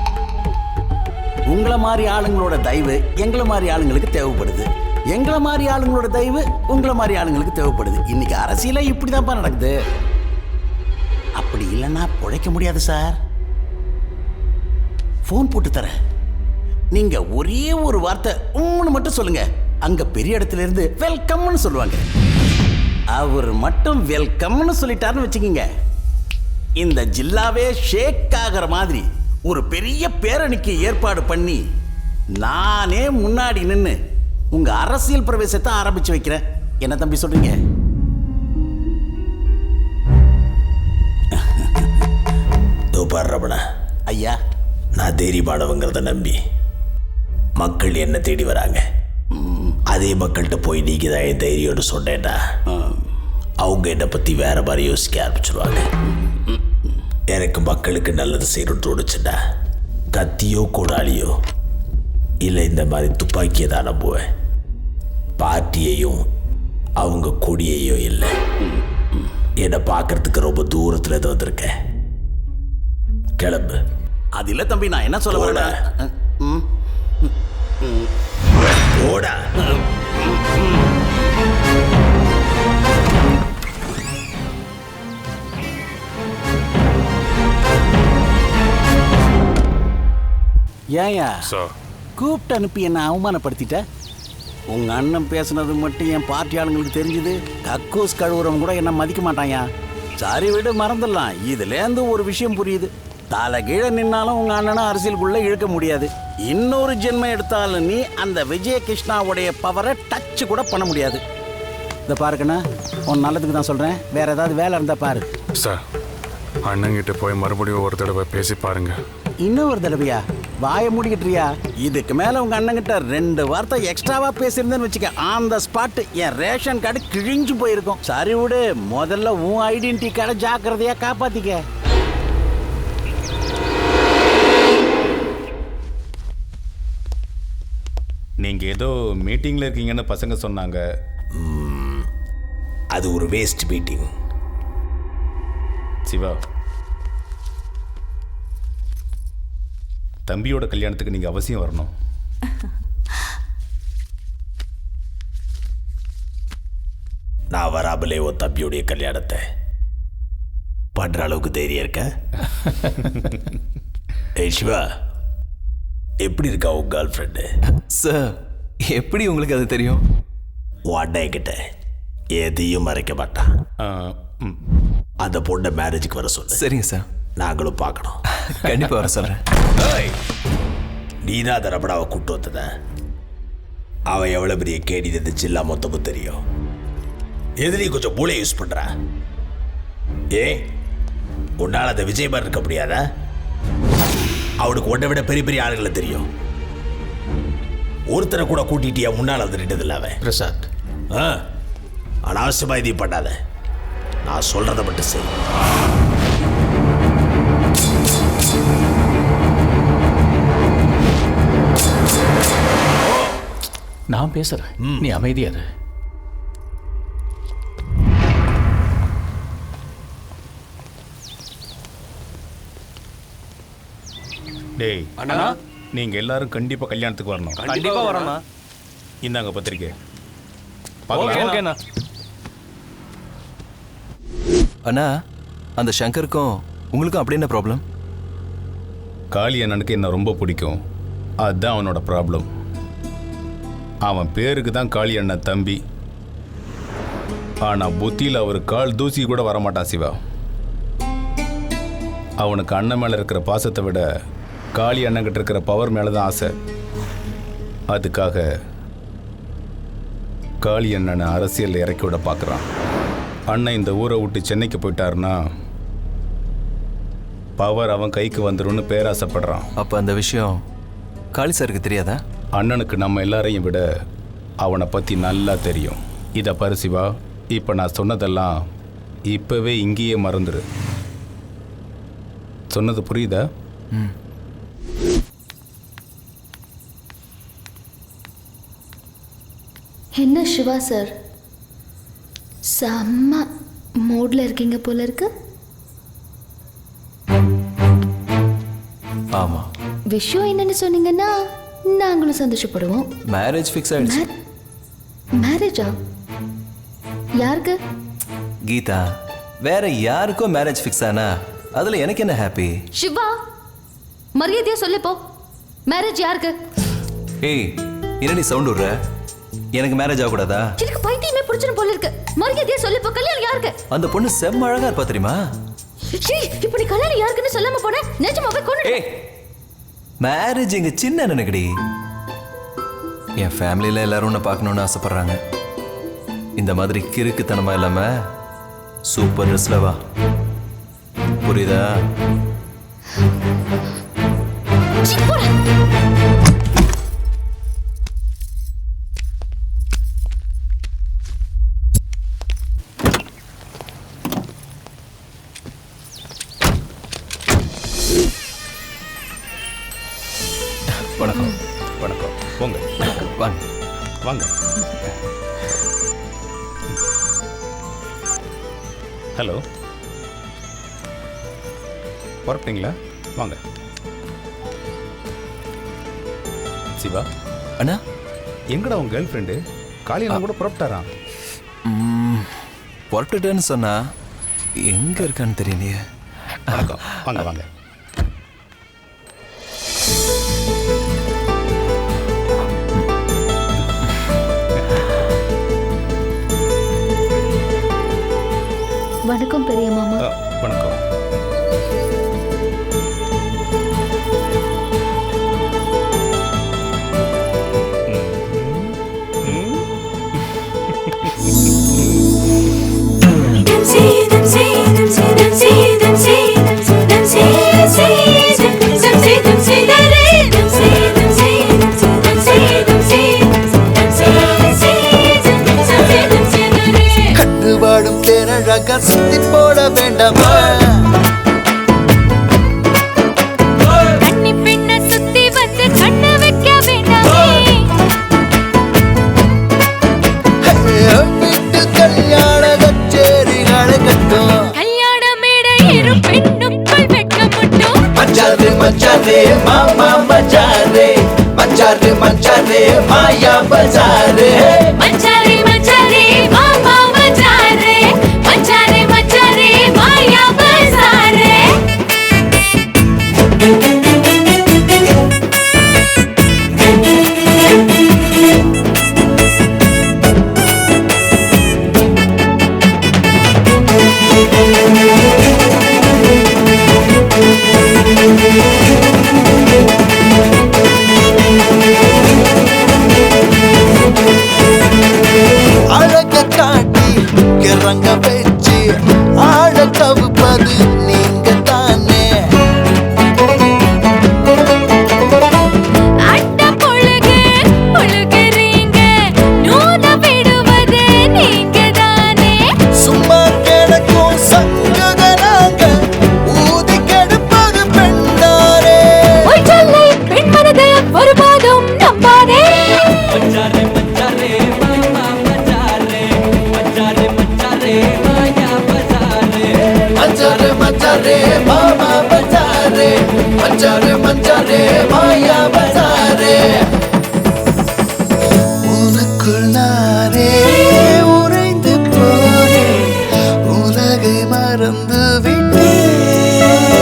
உங்களை மாதிரி ஆளுங்களோட தயவு எங்களை மாதிரி ஆளுங்களுக்கு தேவைப்படுது. எங்களை மாதிரி ஆளுங்களோட தயவு உங்களை மாதிரி ஆளுங்களுக்கு தேவைப்படுது. இன்னைக்கு அரசியல இப்படிதான்ப்பா நடக்குது. அப்படி இல்லைன்னா பிழைக்க முடியாது சார். போன் போட்டு தரேன். நீங்க ஒரே ஒரு வார்த்தை மட்டும் சொல்லுங்க, அங்க பெரிய இடத்துல இருந்து வெல்கம்னு சொல்லுவாங்க. அவர் மட்டும் வெல்கம்னு சொல்லிட்டாருன்னு வச்சுக்கீங்க, இந்த ஜில்லாவே ஷேக் ஆகிற மாதிரி ஒரு பெரிய பேரணிக்கு ஏற்பாடு பண்ணி நானே முன்னாடி நின்று உங்க அரசியல் பிரவேசத்தை ஆரம்பிச்சு வைக்கிறேன். என்ன தம்பி சொல்றீங்க? ரமணா ஐயா, நான் தைரியமானவங்கிறத நம்பி மக்கள் என்ன தேடி வராங்க. அதே மக்கள்கிட்ட போய் நீங்க தான் என் தைரியம்னு சொன்னேன்னா அவங்க என்னை பற்றி வேற மாதிரி யோசிக்க ஆரம்பிச்சிருவாங்க. எனக்கு மக்களுக்கு நல்லது செய்யணும்னு தோணுச்சுன்னா கத்தியோ கோடாலியோ இல்லை இந்த மாதிரி துப்பாக்கியை தான் நம்புவேன். பார்ட்டியையும் அவங்க கொடியையும் இல்லை. என்னை பார்க்கறதுக்கு ரொம்ப தூரத்தில் இருந்து வந்திருக்கேன். கிளம்பு. அது இல்லை தம்பி, நான் என்ன சொல்ல வரேன். ஓடா. ஏயா கூப்பிட்டு அனுப்பி என்ன அவமானப்படுத்திட்ட? உங்க அண்ணன் பேசுனது மட்டும் என் பார்ட்டி ஆளுங்களுக்கு தெரிஞ்சது, கக்கூஸ் கழுவுறவங்க கூட என்ன மதிக்க மாட்டாயா. சரி விடு, மறந்துடலாம். இதுலேருந்து ஒரு விஷயம் புரியுது. தலை கீழே நின்னாலும் உங்க அண்ணனை அரசியலுக்குள்ள இழுக்க முடியாது. இன்னொரு ஜென்மம் எடுத்தாலும் நீ அந்த விஜய கிருஷ்ணாவுடைய பவரை டச் கூட பண்ண முடியாது. இதை பாருக்கண்ணா, உன் நல்லதுக்கு தான் சொல்றேன். வேற ஏதாவது வேலை இருந்தா பாரு. சார், அண்ணங்கிட்ட போய் மறுபடியும் ஒரு தடவை பேசி பாருங்க. இன்னும் ஒரு தடவையா? வாயை மூடிக்கிட்டுறியா? இதுக்கு மேல உங்க அண்ணங்கிட்ட 2 வார்த்தை எக்ஸ்ட்ராவா பேசியிருந்தேன்னு வச்சுக்க, on spot N ration card கிழிஞ்சு போயிருக்கும். சரி விடு, முதல்ல உன் ஐடென்டிட்டி கார்டை ஜாக்கிரதையா காப்பாத்திக்க. நீங்க ஏதோ மீட்டிங்ல இருக்கீங்கன்னு பசங்க சொன்னாங்க. அது ஒரு வேஸ்ட் மீட்டிங். சிவா, தம்பியோட கல்யாணத்துக்கு நீங்க அவசியம் வரணும். நான் வராமலே உன் தம்பியுடைய கல்யாணத்தை பண்ற அளவுக்கு தைரியம் இருக்க? ஏய் சிவா, எப்படி இருக்கா உன் கேர்ள் ஃப்ரெண்டு? சார், எப்படி உங்களுக்கு அது தெரியும்? உன் கிட்ட எதையும் மறைக்க மாட்டான். அந்த பொண்ணை மேரேஜுக்கு வர சொல்லு. சரிங்க சார். நாங்களும் பார்க்கணும். கண்டிப்பாக வர சொல்கிறேன். நீ தான் அந்த ரமணாவை கூப்பிட்டு வந்தத. அவன் எவ்வளோ பெரிய கேடி இருந்துச்சு இல்லை மொத்தமும் தெரியும். எதிரி கொஞ்சம் மூளை யூஸ் பண்ணுறா. உன்னால் அந்த விஜய் மாதிரி இருக்க முடியாதா? அவனுக்கு ஒன்றை விட பெரிய பெரிய ஆளுகளை தெரியும். ஒருத்தரை கூட கூட்டிட்டியா முன்னால் வந்து நின்றதில்ல அவன். பிரசாத், அனாவசியமாக இதையும் பண்ணாத. நான் சொல்றதை மட்டும் செய். நான் பேசுறேன், நீ அமைதியா இரு. டேய் அண்ணா, நீங்க எல்லாரும் கண்டிப்பா கல்யாணத்துக்கு வரணும். கண்டிப்பா வரணும். இந்தாங்க பத்திரிக்கை. அண்ணா, அந்த சங்கருக்கும் உங்களுக்கும் அப்படி என்ன ப்ராப்ளம்? காளி அண்ணனுக்கு என்ன ரொம்ப பிடிக்கும், அதுதான் அவனோட ப்ராப்ளம். அவன் பேருக்கு தான் காளி அண்ணன் தம்பி, ஆனால் புத்தியில் அவர் கால் தூசி கூட வரமாட்டான் சிவா. அவனுக்கு அண்ணன் மேலே இருக்கிற பாசத்தை விட காளி அண்ணன்கிட்ட இருக்கிற பவர் மேலே தான் ஆசை. அதுக்காக காளி அண்ணனை அரசியலில் இறக்கி விட பார்க்குறான். அண்ணன் இந்த ஊரை விட்டு சென்னைக்கு போயிட்டாருன்னா பவர் அவன் கைக்கு வந்துரும்னு பேராசைப்படுறான். அப்போ அந்த விஷயம் காளி சாருக்கு தெரியாதா? அண்ணனுக்கு நம்ம எல்லாரையும் விட அவனை பற்றி நல்லா தெரியும். இதை பாரு சிவா, இப்போ நான் சொன்னதெல்லாம் இப்போவே இங்கேயே மறந்துடு. சொன்னது புரியுதா? என்ன சிவா சார், செம்ம மூட்ல இருக்கீங்க போல இருக்கு. ஆமா. விஷயம் என்னன்னு சொன்னீங்கன்னா நாங்களும் சந்தோஷப்படுவோம். மேரேஜ் ஃபிக்ஸ் ஆயிடுச்சு. மேரேஜா? யாருக்கு? கீதா, வேற யாருக்கும் மேரேஜ் ஃபிக்ஸ் ஆனா அதுல எனக்கு என்ன ஹாப்பி? சிவா, மரியாதையா சொல்லு போ. மேரேஜ் யாருக்கு? ஏய், என்னடி சவுண்ட் விடுற? எனக்கு மேரேஜ் ஆகக்கூடாதா? எனக்கு பைத்தியமே பிடிச்சிரும் போல இருக்கு. மரியாதையா சொல்லு போ. கல்யாணம் யாருக்கு? அந்த பொண்ணு செம்ம அழகா இருப்பா தெரியுமா? இப்படி கல்யாணம் யாருக்குன்னு சொல்லாம போன நிஜமாவே கொண்டு. ஏய், மேரேஜ் எங்க சின்ன அண்ணனுக்குடி. என் ஃபேமிலியில எல்லாரும் உன்னை பார்க்கணும்னு ஆசைப்படுறாங்க. இந்த மாதிரி கிறுக்குத்தனமா இல்லாம சூப்பர் ட்ரெஸ்ல வா. புரியுதா? வணக்கம். வணக்கம். போங்க. வாங்க வாங்க. ஹலோ, புறப்பட்டீங்களா? வாங்க. சிவா அண்ணா, எங்கடா உன் கேர்ள் ஃப்ரெண்டு? காளியண்ணன் கூட புறப்பட்டாரான். புறப்பட்டுட்டேன்னு சொன்னா எங்க இருக்கான்னு தெரியலையே. வணக்கம். வாங்க வாங்க. வணக்கம் பெரிய மாமா. வணக்கம். கட்டுவாடும் தேனழக சுத்தி போட வேண்டாமா? கண்ணி பின்ன சுத்தி வந்து கண்ணு வைக்க வேண்டாமே? வீட்டு கல்யாண கச்சேரிகளை கட்டும் கல்யாண மேடை இரு பெண்ணுக்குள் வெட்க முட்டும். மச்சாரு மச்சாரே மாமா மச்சாரே, மச்சாரு மச்சாரே மாயா பஜாரே, மச்சாரே மச்சாரே மாமா மச்சாரே, மச்சாரே மச்சாரே மாயா பஜாரே. அழக காட்டி கிறங்க வச்சு ஆழ கவுப்பது நீங்க தானே. அட்ட பொழுகு பொழுகிறீங்க நூன விடுவது நீங்க தானே. சும்மா கிடக்கும் சங்குதனாங்க ஊதி கெடுப்பது பெண்தானே. சொல்லை பெண் மனதை ஒருபோதும் நம்பாதே. மச்சாரே மச்சாரே மாமா மச்சாரே, மச்சாரே மச்சாரே மாயா பஜாரே, மச்சாரே மச்சாரே மாமா பஜாரே, மச்சாரே மச்சாரே மாயா பஜாரே. உனக்குள் நானே உறைந்து போனேன், உலகை மறந்து விட்டேன்.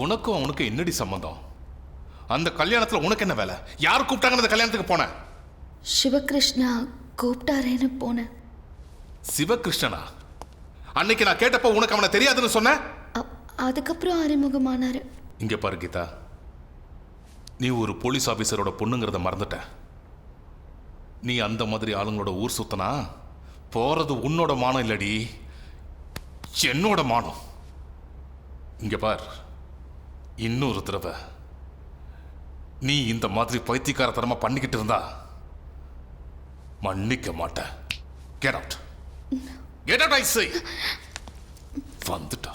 உனக்கும் அவனுக்கு என்னடி சம்பந்தம்? அந்த கல்யாணத்துல உனக்கு என்ன வேலை? யார் கூப்பிட்டாங்க அந்த கல்யாணத்துக்கு போன? சிவகிருஷ்ணா கூப்பிட்டாரேன்னு போனேன். சிவகிருஷ்ணனா? அன்னைக்கு நான் கேட்டப்ப உனக்கு அவனை தெரியாதுன்னு சொன்ன. அதுக்கப்புறம் அறிமுகமானாரு. இங்க பாரு கீதா, நீ ஒரு போலீஸ் ஆபீசரோட பொண்ணுங்கிறத மறந்துட்ட. நீ அந்த மாதிரி ஆளுங்களோட ஊர் சுத்தனா போறது உன்னோட மானம் இல்லடி, என்னோட மானம். இங்க பார், இன்னொரு தடவை நீ இந்த மாதிரி பைத்தியக்காரத்தனமா பண்ணிக்கிட்டு இருந்தா மன்னிக்க மாட்டேன். Get out. Get out, I say. வந்துட்டா.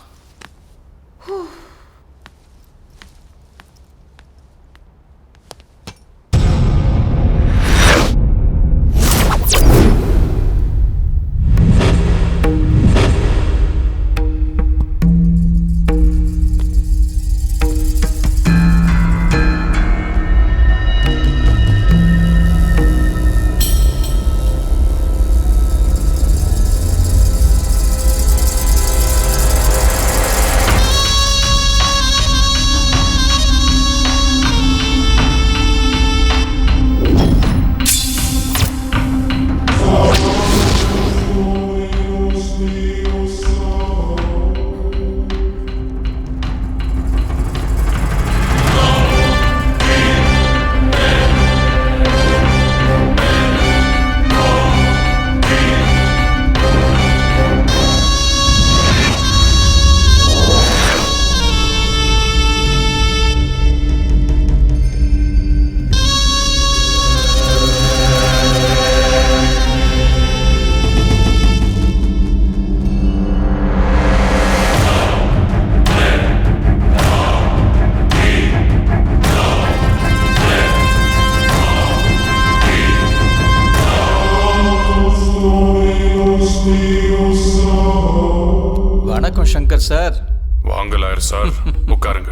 வணக்கம் சங்கர் சார். வாங்க லாயர் சார், உட்காருங்க.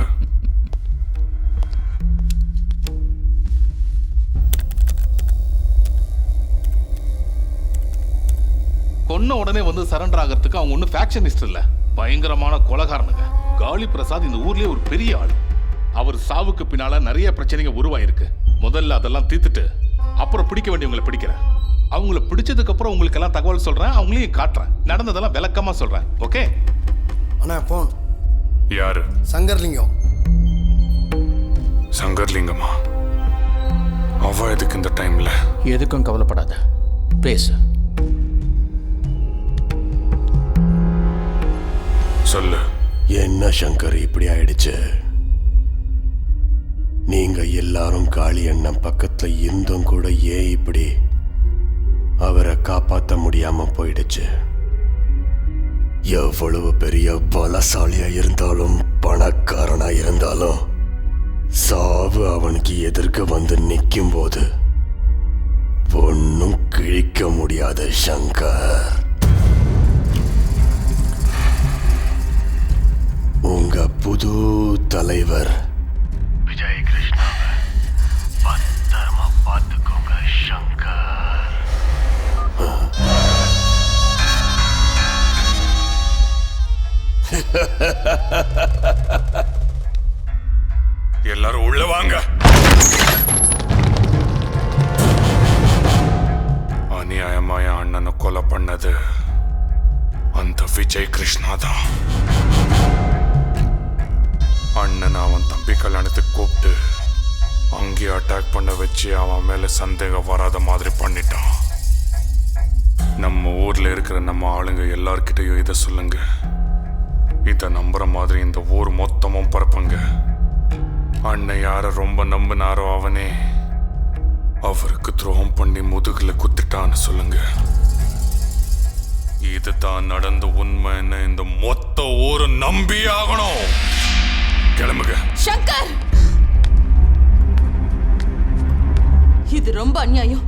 கொன்ன உடனே வந்து சரண்டர் ஆகிறதுக்கு அவங்க ஒன்றும் ஃபேக்ஷனிஸ்ட் இல்லை, பயங்கரமான கொலைகாரனுங்க. காளி பிரசாத் இந்த ஊர்லயே ஒரு பெரிய ஆள். அவர் சாவுக்கு பின்னால நிறைய பிரச்சனைங்க உருவாயிருக்கு. முதல்ல அதெல்லாம் தீர்த்துட்டு அப்புறம் பிடிக்க வேண்டியவங்களை பிடிக்கிறேன். அவங்கள பிடிச்சதுக்கு அப்புறம் உங்களுக்கு எல்லாம் தகவல் சொல்றேன், அவங்களையும் காட்டுறேன். நடந்ததெல்லாம் விளக்கமா சொல்றேன். ஓகே அண்ணா போன். யாரு? சங்கர்லிங்கம். சங்கர்லிங்கமா? அவ எதுக்கு இந்த டைம்ல? எதுக்கும் கவலைப்படாத, பேசு. சொல்லு. என்ன சங்கர் இப்படி ஆயிடுச்சு? நீங்க எல்லாரும் காளி அண்ணன் பக்கத்துல இருந்தும் கூட ஏன் இப்படி அவரை காப்பாற்ற முடியாம போயிடுச்சு? எவ்வளவு பெரிய பலசாலியா இருந்தாலும் பணக்காரனா இருந்தாலும் சாவு அவனுக்கு எதிர்க்க வந்து நிற்கும் போது ஒன்னும் கிழிக்க முடியாத சங்கர். உங்க புது தலைவர் விஜய் கிருஷ்ணாவை பத்திரமா பார்த்துக்கோங்க சங்கர். எல்லாரும் உள்ள வாங்க. அநியாயமா என் அண்ணனை கொலை பண்ணது அந்த விஜய் கிருஷ்ணா தான். அண்ணன் அவன் தம்பி கல்யாணத்துக்கு கூப்பிட்டு அங்கேயே அட்டாக் பண்ண வச்சு அவன் மேல சந்தேகம் வராத மாதிரி பண்ணிட்டான். நம்ம ஊர்ல இருக்கிற நம்ம ஆளுங்க எல்லார்கிட்டையும் இதை சொல்லுங்க. இதை நம்புற மாதிரி இந்த ஊர் மொத்தமும் பரப்புங்க. அண்ணன் யார ரொம்ப நம்பினாரோ அவனே அவருக்கு துரோகம் பண்ணி முதுகுல குத்திட்டான்னு சொல்லுங்க. இதுதான் நடந்த உண்மைன்னு இந்த மொத்த ஊரு நம்பி ஆகணும். கிளம்புங்க. சங்கர், இது ரொம்ப அநியாயம்.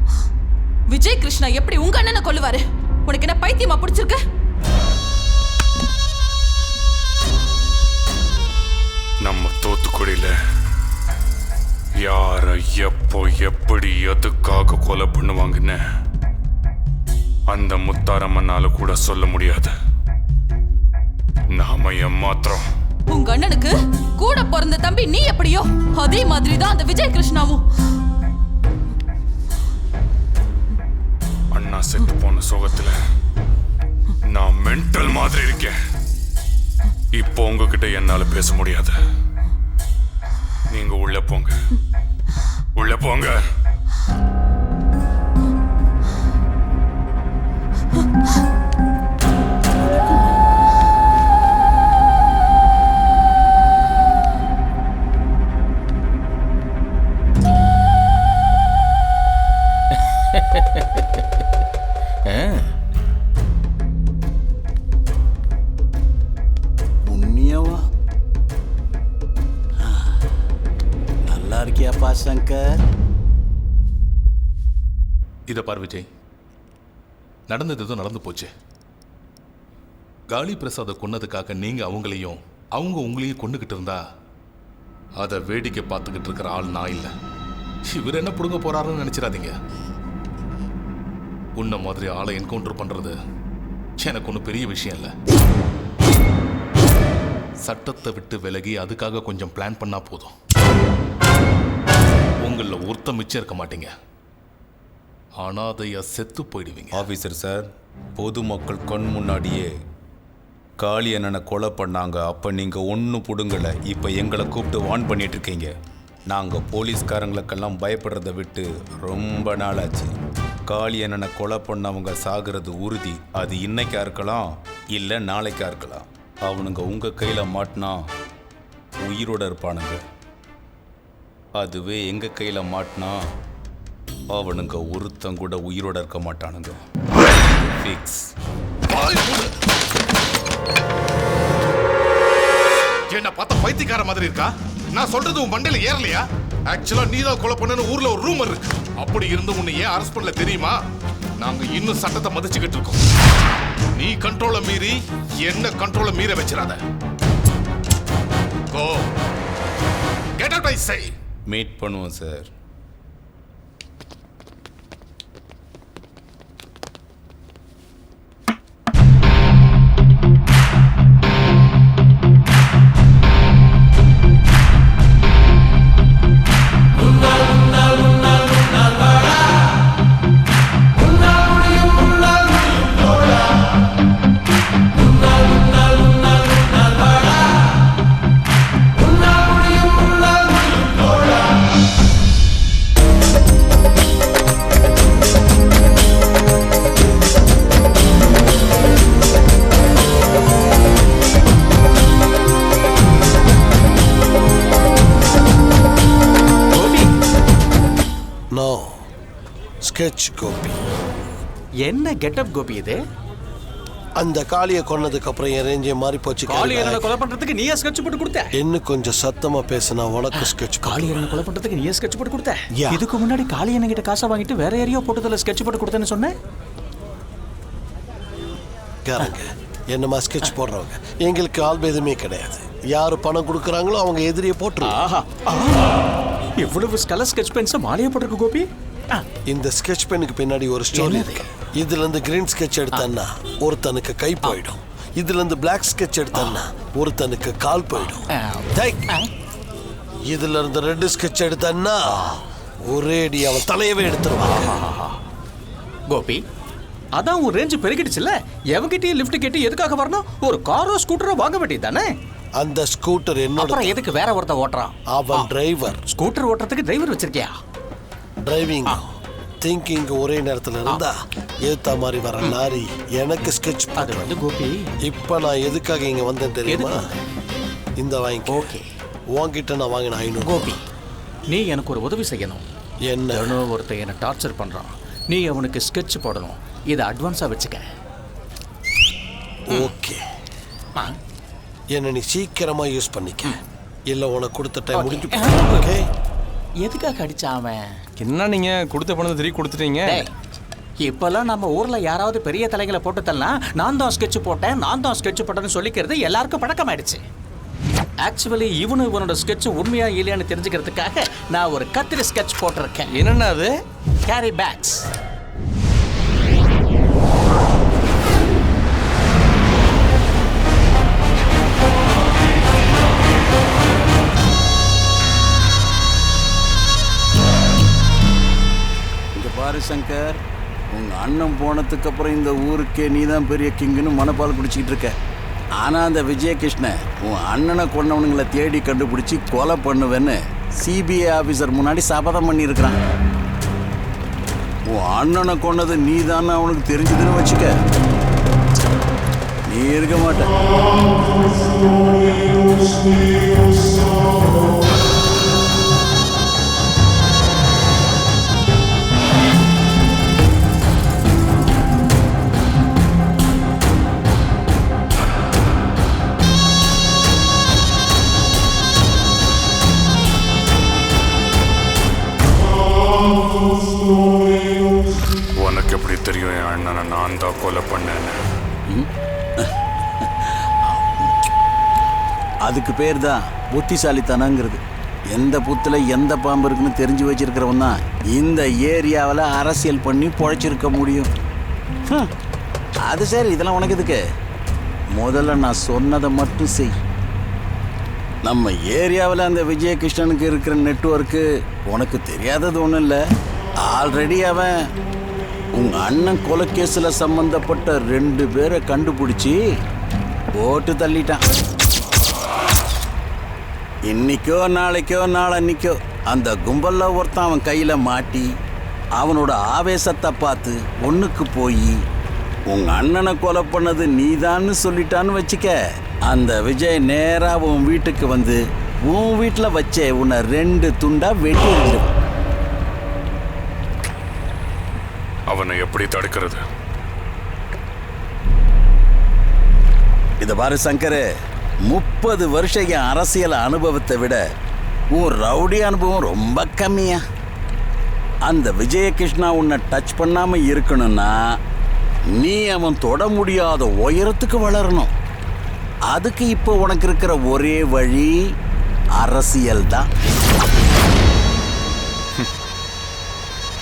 விஜய் கிருஷ்ணா எப்படி உங்க அண்ணனை கொல்லுவாரு? உனக்கு என்ன பைத்தியமா பிடிச்சிருக்கு? நம்ம தூத்துக்குடியில யார எப்போ எப்படி எதுக்காக கொலை பண்ணுவாங்கன்னு அந்த முத்தாரம்மனால கூட சொல்ல முடியாது. நாம ஏமாத்திரம். உங்க அண்ணனுக்கு கூட பிறந்த தம்பி நீ எப்படியோ அதே மாதிரி தான் அந்த விஜய் கிருஷ்ணாவும். அண்ணா செத்து போன சோகத்துல நான் மென்டல் மாதிரி இருக்கேன். இப்போ உங்ககிட்ட என்னால பேச முடியாது. நீங்க உள்ள போங்க, உள்ள போங்க. புண்ணியவா நல்லா இருக்கியாப்பா சங்கர்? இதை பார் விஜய், நடந்தது எதுவும் நடந்து போச்சு. காளி பிரசாத கொன்னதுக்காக நீங்க அவங்களையும் அவங்க உங்களையும் கொண்டுகிட்டு இருந்தா அதை வேடிக்கை பார்த்துக்கிட்டு இருக்கிற ஆள் நான் இல்லை. இவர் என்ன புடுங்க போறாருன்னு நினைச்சிடாதீங்க. உன்ன மாதிரி ஆளை என்கவுண்டர் பண்றது எனக்கு ஒன்றும் பெரிய விஷயம் இல்லை. சட்டத்தை விட்டு விலகி அதுக்காக கொஞ்சம் பிளான் பண்ணா போதும். உங்களில் ஒருத்த மிச்சம் இருக்க மாட்டீங்க. அனாதையா செத்து போயிடுவீங்க. ஆஃபீஸர் சார், பொதுமக்கள் கண் முன்னாடியே காளி அண்ணனை கொலை பண்ணாங்க. அப்போ நீங்கள் ஒன்றும் பிடுங்கலை. இப்போ எங்களை கூப்பிட்டு வார்ன் பண்ணிட்டு இருக்கீங்க. நாங்கள் போலீஸ்காரங்களுக்கெல்லாம் பயப்படுறதை விட்டு ரொம்ப நாளாச்சு. காளி அண்ணனை கொலை பண்ணவங்க சாகிறது உறுதி. அது இன்னைக்கா இருக்கலாம், இல்லை நாளைக்கா இருக்கலாம். அவனுங்க உங்கள் கையில் மாட்டினா உயிரோட இருப்பானுங்க. அதுவே எங்கள் கையில் மாட்டினா அவனுங்க ஒருத்தன் கூட உயிரோட இருக்க மாட்டானுங்க. ஃபிக்ஸ். என்ன பார்த்தா பைத்தியக்கார மாதிரி இருக்கா? நான் சொல்றது உன் மண்டையில ஏறலையா? ஆக்சுவலா நீ தான் கொலை பண்ணனு ஊர்ல ஒரு ரூமர் இருக்கு. அப்படி இருந்து உன்னை ஏன் அரெஸ்ட் பண்ணல தெரியுமா? நாங்க இன்னும் சட்டத்தை மதிச்சுக்கிட்டு இருக்கோம். நீ கண்ட்ரோலை மீறி என்ன கண்ட்ரோலை மீற வச்சிடாத. Go. Get out, I say. Meet பண்ணுவோம் சார். ஸ்கெட்ச் கோபி. என்ன கெட்டப் கோபி இது? அந்த காளியை கொன்னதுக்கு அப்புறம் என் ரேஞ்சே மாறி போச்சு. காளியரனை கொலை பண்றதுக்கு நீயே ஸ்கெட்ச் போட்டு கொடுத்த? இன்னும் கொஞ்சம் சத்தமா பேசினா உனக்கு ஸ்கெட்ச். காளியரனை கொலை பண்றதுக்கு நீயே ஸ்கெட்ச் போட்டு கொடுத்த? இதுக்கு முன்னாடி காளியரன் கிட்ட காசை வாங்கிட்டு வேற யாரையோ போட்டதுல ஸ்கெட்ச் போட்டு கொடுத்தேன்னு சொன்னேன். கேரங்க என்னமா ஸ்கெட்ச் போடுறவங்க எங்களுக்கு ஆள் எதுவுமே கிடையாது. யாரு பணம் கொடுக்குறாங்களோ அவங்க எதிரியை போட்டுருவாங்க. எவ்வளவு கலர் ஸ்கெட்ச் பென்ஸை மாலையா போட்டிருக்கு கோபி. இந்த ஸ்கெட்ச் பெனுக்கு பின்னாடி ஒரு ஸ்டோரி இருக்கு. இதுல இருந்து கிரீன் ஸ்கெட்ச் எடுத்தா ஒருத்தனுக்கு கை போயிடும். இதுல இருந்து பிளாக் ஸ்கெட்ச் எடுத்தா ஒருத்தனுக்கு கால் போயிடும். இதுல இருந்து ரெட் ஸ்கெட்ச் எடுத்தா ஒரேடி அவன் தலையவே எடுத்துருவான். கோபி அதான் உன் ரேஞ்சு பெருகிடுச்சுல்ல. எவங்கிட்டயும் லிஃப்ட் கேட்டு எதுக்காக வரணும்? ஒரு காரோ ஸ்கூட்டரோ வாங்க வேண்டியது தானே. அந்த ஸ்கூட்டர் என்னோட. எதுக்கு வேற ஒருத்த ஓட்டுறான்? அவன் டிரைவர். ஸ்கூட்டர் ஓட்டுறதுக்கு டிரைவர் வச்சிருக்கியா? டிரைவிங் திங்கிங் ஒரே நேரத்தில் இருந்தா ஏத்த மாதிரி வர லாரி எனக்கு ஸ்கெட்ச். அது வந்து கோபி இப்ப நான் எதுக்காக இங்க வந்தேன் தெரியுமா? இந்த வாங்கி. ஓகே உன்கிட்ட நான் வாங்கின 500. கோபி நீ எனக்கு ஒரு உதவி செய்யணும். என்ன? ஒருத்தன் என்ன டார்ச்சர் பண்றான். நீ அவனுக்கு ஸ்கெட்ச் போடணும். இதை அட்வான்ஸா வச்சுக்க. ஓகே. என்ன நீ சீக்கிரமா யூஸ் பண்ணிக்க. இல்ல உனக்கு கொடுத்த டைம் முடிஞ்சு. ஓகே. எதுக்காக அடிச்சான் அவன்? என்ன நீங்க கொடுத்த பணத்தை திருப்பி கொடுத்துட்டீங்க? இப்பெல்லாம் நம்ம ஊர்ல யாராவது பெரிய தலைகளை போட்டு தரலாம் நான் தான் ஸ்கெட்ச் போட்டேன் நான் தான் ஸ்கெட்ச் போட்டேன்னு சொல்லிக்கிறது எல்லாருக்கும் பழக்கமாயிடுச்சு. ஆக்சுவலி இவனோட ஸ்கெட்ச் உண்மையா இல்லையான்னு தெரிஞ்சுக்கிறதுக்காக நான் ஒரு கத்திரி ஸ்கெட்ச் போட்டிருக்கேன். என்னன்னா அது? Carry bags. பாரு சங்கர், உங்க அண்ணன் போனதுக்கு அப்புறம் இந்த ஊருக்கே நீ தான் பெரிய கிங்குன்னு மனப்பால் குடிச்சிக்கிட்டு இருக்க. ஆனா அந்த விஜயகிருஷ்ணன் உன் அண்ணனை கொண்டவனுங்களை தேடி கண்டுபிடிச்சி கொலை பண்ணுவேன்னு சிபிஐ ஆபீசர் முன்னாடி சபதம் பண்ணியிருக்கிறான். உன் அண்ணனை கொன்னது நீ தானே அவனுக்கு தெரிஞ்சதுன்னு வச்சுக்க, நீ இருக்க மாட்ட. உனக்கு எப்படி தெரியும் என் அண்ணனை நான் தான் கொலை பண்ணேன்னு? அதுக்கு பேர் தான் புத்திசாலித்தனங்கிறது. எந்த புத்துல எந்த பாம்பு இருக்குன்னு தெரிஞ்சு வச்சிருக்கிறவன் தான் இந்த ஏரியாவில் அரசியல் பண்ணி பொழைச்சிருக்க முடியும். அது சரி, இதெல்லாம் உனக்கு எதுக்கு? முதல்ல நான் சொன்னதை மட்டும் செய். நம்ம ஏரியாவில் அந்த விஜயகிருஷ்ணனுக்கு இருக்கிற நெட்வொர்க்கு உனக்கு தெரியாதது ஒன்றும் இல்லை. ஆல்ரெடி அவன் உங்க அண்ணன் கொலைக்கேஸில் சம்பந்தப்பட்ட 2 பேரை கண்டுபிடிச்சி போட்டு தள்ளிட்டான். இன்னைக்கோ நாளைக்கோ நாளன்னைக்கோ அந்த கும்பலில் ஒருத்தன் அவன் கையில் மாட்டி அவனோட ஆவேசத்தை பார்த்து ஒன்றுக்கு போய் உங்க அண்ணனை கொலை பண்ணது நீதான்னு சொல்லிட்டான்னு வச்சுக்க, அந்த விஜய் நேரா உன் வீட்டுக்கு வந்து உன் வீட்டில் வச்சே உன்னை 2 துண்டா வெட்டி எறிஞ்சிருவான். அவனை எப்படி தடுக்கிறது? இதை பாரு சங்கர், 30 வருஷம் என் அரசியல் அனுபவத்தை விட உன் ரவுடி அனுபவம் ரொம்ப கம்மியா. அந்த விஜயகிருஷ்ணா உன்னை டச் பண்ணாம இருக்கணும்னா நீ அவன் தொட முடியாத உயரத்துக்கு வளரணும். அதுக்கு இப்போ உனக்கு இருக்கிற ஒரே வழி அரசியல் தான்.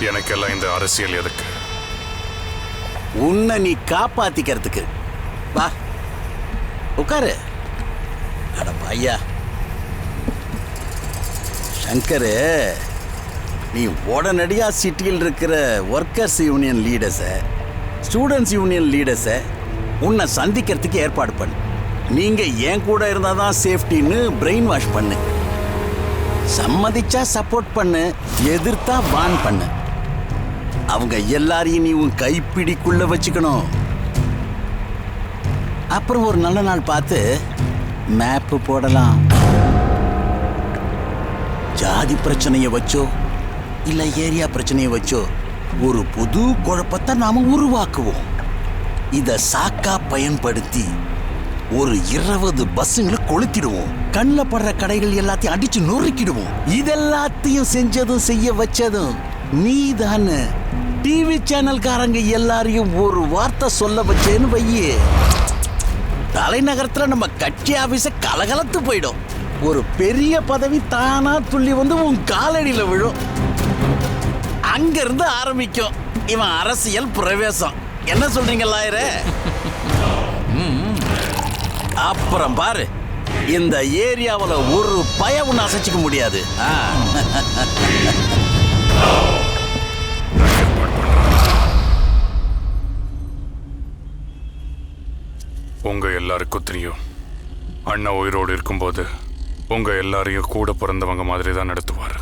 எனக்கெல்லாம் இந்த அரசியல் எதுக்கு? உன்னை நீ காப்பாத்திக்கிறதுக்கு. வா உட்காரு. அட பையா சங்கரு, நீ உடனடியா சிட்டியில் இருக்கிற ஒர்க்கர்ஸ் யூனியன் லீடர்ஸை, ஸ்டூடெண்ட்ஸ் யூனியன் லீடர்ஸை உன்னை சந்திக்கிறதுக்கு ஏற்பாடு பண்ணு. நீங்க ஏன் கூட இருந்தால் தான் சேஃப்டின்னு பிரெயின் வாஷ் பண்ணு. சம்மதிச்சா சப்போர்ட் பண்ணு, எதிர்த்தா பான் பண்ணு. அவங்க எல்லாரையும் நீ உன் கைப்பிடிக்குள்ள வச்சுக்கணும். அப்புறம் ஒரு நல்ல நாள் பார்த்து மேப்பு போடலாம். ஜாதி பிரச்சனையை வச்சோ இல்ல ஏரியா பிரச்சனையை வச்சோ ஒரு புது குழப்பத்தை நாம உருவாக்குவோம். இத சாக்கா பயன்படுத்தி ஒரு 20 பஸ்ஸுங்களை கொளுத்திடுவோம். கண்ணில் படுற கடைகள் எல்லாத்தையும் அடிச்சு நொறுக்கிடுவோம். இதெல்லாத்தையும் செஞ்சதும் செய்ய வச்சதும் நீதானே. டிவி சேனல்காரங்க எல்லாரையும் ஒரு வார்த்தை சொல்ல வச்சேன்னு வையே, தலைநகரத்துல நம்ம கட்சி ஆபீஸ கலகலத்து போயிடும். ஒரு பெரிய பதவி தானா துள்ளி வந்து உன் காலடியில விழும். அங்கிருந்து ஆரம்பிக்கும் இவன் அரசியல் பிரவேசம். என்ன சொல்றீங்க லாயரே? அப்புறம் பாரு, இந்த ஏரியாவில் ஒரு பயம் அசைச்சிக்க முடியாது. உங்க எல்லாருக்கும் தெரியும், அண்ணா உயிரோடு இருக்கும்போது உங்க எல்லாரையும் கூட பிறந்தவங்க மாதிரி தான் நடத்துவார்.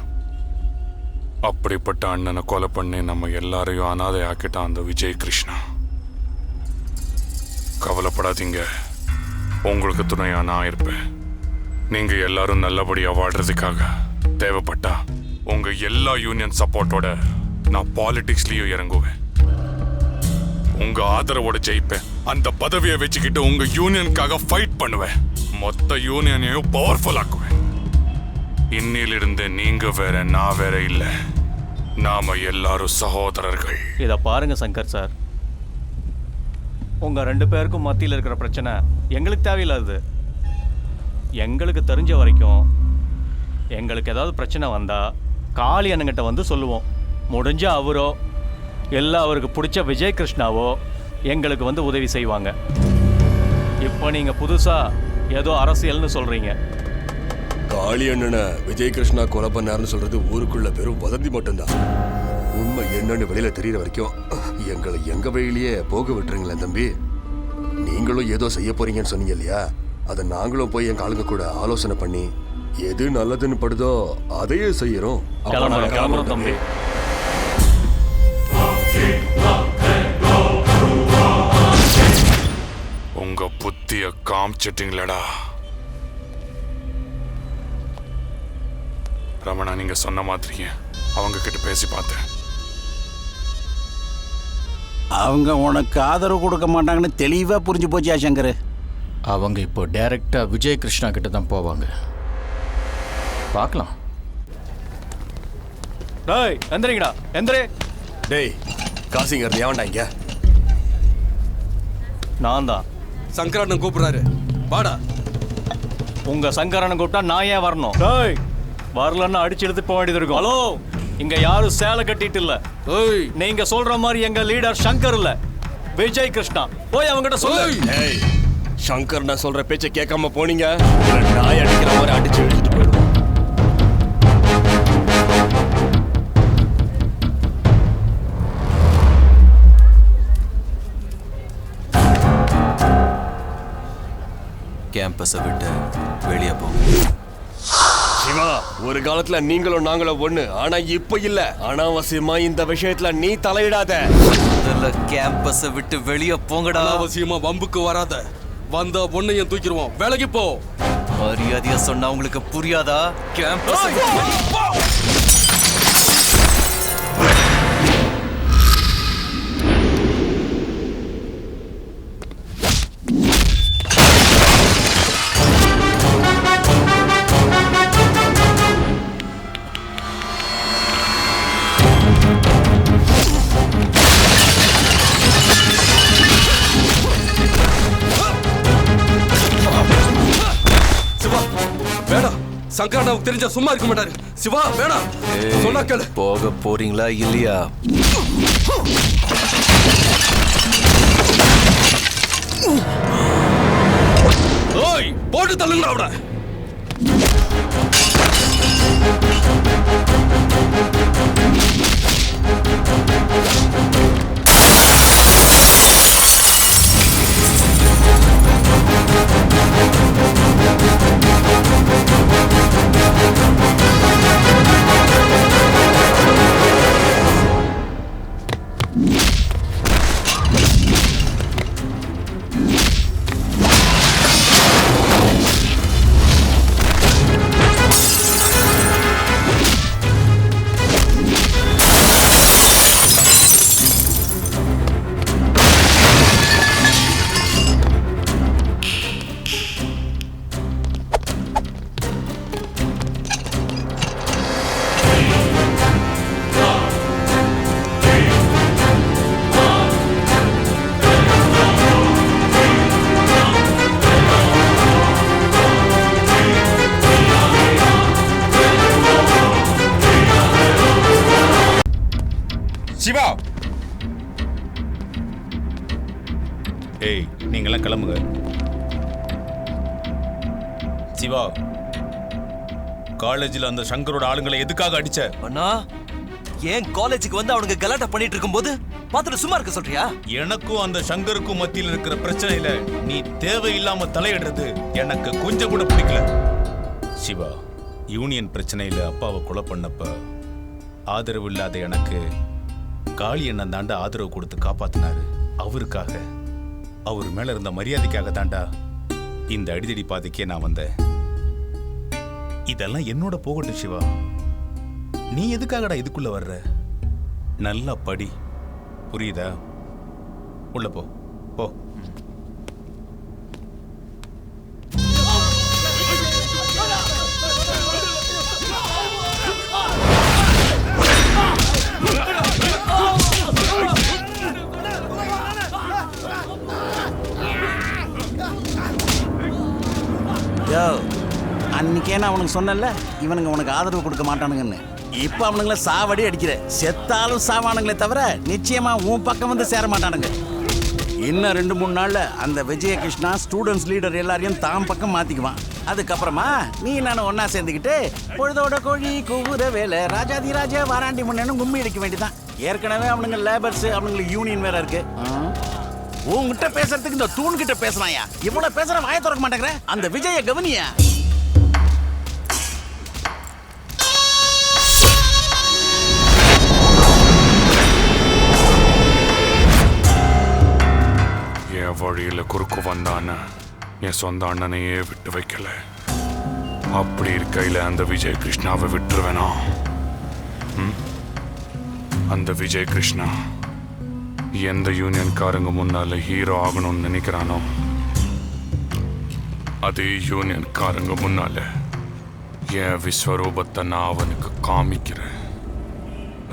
அப்படிப்பட்ட அண்ணனை கொலை பண்ணி நம்ம எல்லாரையும் அனாதை ஆக்கிட்டான் அந்த விஜய் கிருஷ்ணா. கவலைப்படாதீங்க, உங்களுக்கு துணையா நான் இருப்பேன். நீங்க எல்லாரும் நல்லபடியா வாழ்றதுக்காக தேவைப்பட்டா உங்க எல்லா யூனியன் சப்போர்ட்டோட நான் பாலிடிக்ஸ்லயும் இறங்குவேன். உங்க ஆதரவோட ஜெயிப்பேன். அந்த பதவியை வச்சுக்கிட்டு உங்க யூனியனுக்காக ஃபைட் பண்ணுவேன். மொத்த யூனியனையும் பவர்ஃபுல் ஆக்குவேன். இன்னிலிருந்து நீங்க வேற, நான் வேற இல்ல. நாம எல்லாரும் சகோதரர்கள். இதை பாருங்க சங்கர் சார், உங்க 2 பேருக்கும் மத்தியில் இருக்கிற பிரச்சனை எங்களுக்கு தேவையில்லாது. எங்களுக்கு தெரிஞ்ச வரைக்கும் எங்களுக்கு ஏதாவது பிரச்சனை வந்தா காளி அண்ணங்கிட்ட வந்து சொல்லுவோம். முடிஞ்ச அவரோ இல்லை அவருக்கு பிடிச்ச விஜய் கிருஷ்ணாவோ எங்களுக்கு வந்து உதவி செய்வாங்க. இப்போ நீங்க புதுசா ஏதோ அரசியல்னு சொல்றீங்க. காளி அண்ணனை விஜய் கிருஷ்ணா கொலை பண்ணாருன்னு சொல்றது ஊருக்குள்ள வெறும் வதந்தி மட்டும்தான். உண்மை என்னன்னு வெளியில தெரியற வரைக்கும் எங்களை எங்க வழியிலேயே போக விட்டுருங்களேன் தம்பி. நீங்களும் ஏதோ செய்ய போறீங்கன்னு சொன்னீங்க இல்லையா, அதை நாங்களும் போய் எங்க ஆளுங்க கூட ஆலோசனை பண்ணி எது நல்லதுன்னு படுதோ அதையே செய்யறோம். கிளம்புறோம் தம்பி. உங்க புத்திய காமிச்சிட்டீங்களடா ரமணா. நீங்க சொன்ன மாதிரியே அவங்க கிட்ட பேசி பார்த்தேன். அவங்க உனக்கு ஆதரவு கொடுக்க மாட்டாங்கன்னு தெளிவா புரிஞ்சு போச்சியா சங்கர்? அவங்க இப்போ டைரக்டா விஜய் கிருஷ்ணா கிட்ட தான் போவாங்க. பார்க்கலாம். டேய் எந்திரிங்கடா, எந்திரே. டேய் காசிங்கிறது ஏவன்டா இங்க? நான் தான். சங்கரண்ணன் கூப்பிடுறாரு, வாடா. உங்க சங்கரண்ணன் கூப்பிட்டா நான் ஏன் வரணும்? டேய் வரலன்னா அடிச்சு எடுத்து போக வேண்டியது இருக்கும். ஹலோ, இங்க யாரும் சேலை கட்டிட்டு இல்ல. நீங்க சொல்ற மாதிரி எங்க லீடர் சங்கர் இல்ல, விஜய் கிருஷ்ணா. போய் அவங்கிட்ட சொல்லு. ஏய் சங்கர் நான் சொல்ற பேச்சை கேட்காம போனீங்க, நாய் அடிக்கிற மாதிரி அடிச்சு எடுத்துட்டு போயிடுவோம். கேம்பஸை விட்டு வெளியே போங்க. சிவா, ஒரு காலத்துல நீங்களும் நாங்களும் ஒண்ணு, ஆனா இப்ப இல்ல. அனாவசியமா இந்த விஷயத்துல நீ தலையிடாத. முதல்ல கேம்பஸை விட்டு வெளியே போங்கடா. அனாவசியமா வம்புக்கு வராத. வந்தா பொண்ணையும் தூக்கிடுவோம். வேலைக்கு போ. மரியாதையா சொன்னா உங்களுக்கு புரியாதா? கேம்பஸ் சங்கரனாவுக்கு தெரிஞ்சா சும்மா இருக்க மாட்டாரு. சிவா வேணாம், சொன்னா கேளு. போக போறீங்களா இல்லையா? ஓய், போட்டு தள்ளுங்கடா அவட. சிவா, ஏய் நீங்களாம் கிளம்புங்க. சிவா, காலேஜில் அந்த சங்கரோட ஆளுங்களை எதுக்காக அடிச்ச? அண்ணா, ஏன் காலேஜுக்கு வந்து அவனுங்க கலாட்டா பண்ணிட்டு இருக்கும்போது பார்த்துட்டு சும்மா இருக்க சொல்றியா? எனக்கும் அந்த சங்கருக்கும் மத்தியில் இருக்கிற பிரச்சனையில நீ தேவையில்லாம தலையிடுறது எனக்கு கொஞ்சம் கூட பிடிக்கல. சிவா, யூனியன் பிரச்சனையில அப்பாவை கொலை பண்ணப்ப ஆதரவு இல்லாத எனக்கு காளி அண்ணன் தாண்டா ஆதரவு கொடுத்து காப்பாத்தினாரு. அவருக்காக, அவர் மேல இருந்த மரியாதைக்காக தாண்டா இந்த அடிதடி பாதைக்கே நான் வந்தேன். இதெல்லாம் என்னோட போகட்டும் சிவா. நீ எதுக்காகடா இதுக்குள்ள வர்ற? நல்லா படி, புரியுதா? உள்ள போ போ. அன்னைக்கே நான் அவனுக்கு சொன்னல, இவனுங்க உனக்கு ஆதரவு கொடுக்க மாட்டானுங்கன்னு. இப்ப அவனுங்கள சாவடி அடிக்கிற. செத்தாலும் சாவானுங்களே தவிர நிச்சயமா உன் பக்கம் வந்து சேர மாட்டானுங்க. இன்னும் 2-3 நாள்ல அந்த விஜயகிருஷ்ணா ஸ்டூடெண்ட்ஸ் லீடர் எல்லாரையும் தாம் பக்கம் மாத்திக்குவான். அதுக்கப்புறமா நீ நானும் ஒன்னா சேர்ந்துக்கிட்டு பொழுதோட கோழி கூவுற வேலை ராஜாதி ராஜா வாராண்டி முன்னு கும்மி அடிக்க வேண்டியதான். ஏற்கனவே அவனுங்க லேபர்ஸ், அவனுங்களுக்கு யூனியன் வேற இருக்கு. உன்கிட்ட பேசுறதுக்கு இந்த தூண் கிட்ட பேசுறாயா? இவ்வளவு பேசுற வாயை திறக்க மாட்டேங்கிற. அந்த விஜய கவனியா? என் வழியில குறுக்கு வந்தான என் சொந்த அண்ணனையே விட்டு வைக்கல. அப்படி இருக்கையில அந்த விஜய் கிருஷ்ணாவை விட்டுருவேனா? அந்த விஜய் கிருஷ்ணா எந்த யூனியன்காரங்க முன்னால ஹீரோ ஆகணும்னு நினைக்கிறானோ, அதே யூனியன்காரங்க முன்னால என் விஸ்வரூபத்தை நான் அவனுக்கு காமிக்கிறேன்.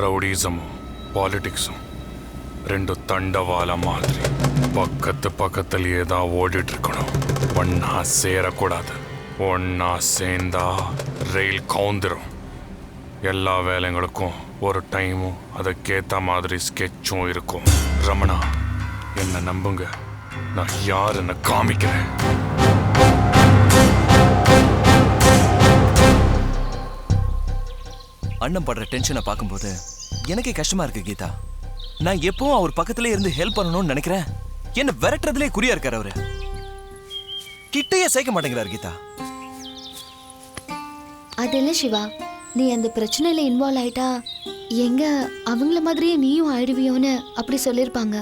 ரவுடிசமும் பாலிடிக்ஸும் 2 தண்டவாள மாதிரி பக்கத்துலயே தான் ஓடிட்டு இருக்கணும். ஒன்னா சேரக்கூடாது. ஒன்னா சேர்ந்தா ரயில் கவுந்துரும். எல்லா வேலைங்களுக்கும் ஒரு டைமும் அதுக்கேற்ற மாதிரி ஸ்கெட்சும் இருக்கும். ரமணா, என்ன நம்புங்க, நான் யாருன்னு காமிக்கிறேன். அண்ணன் படுற டென்ஷனை பார்க்கும்போது எனக்கே கஷ்டமா இருக்கு கீதா. நான் எப்பவும் அவர் பக்கத்துல இருந்து ஹெல்ப் பண்ணணும்னு நினைக்கிறேன். என்ன விரட்டுறதுலே குறியா இருக்காரு அவரு. கிட்டையே சேர்க்க மாட்டேங்கிறார் கீதா. அது இல்ல சிவா, நீ அந்த பிரச்சனையில இன்வால்வ் ஆயிட்டா எங்க அவங்கள மாதிரியே நீயும் ஆயிடுவியோன்னு அப்படி சொல்லிருப்பாங்க.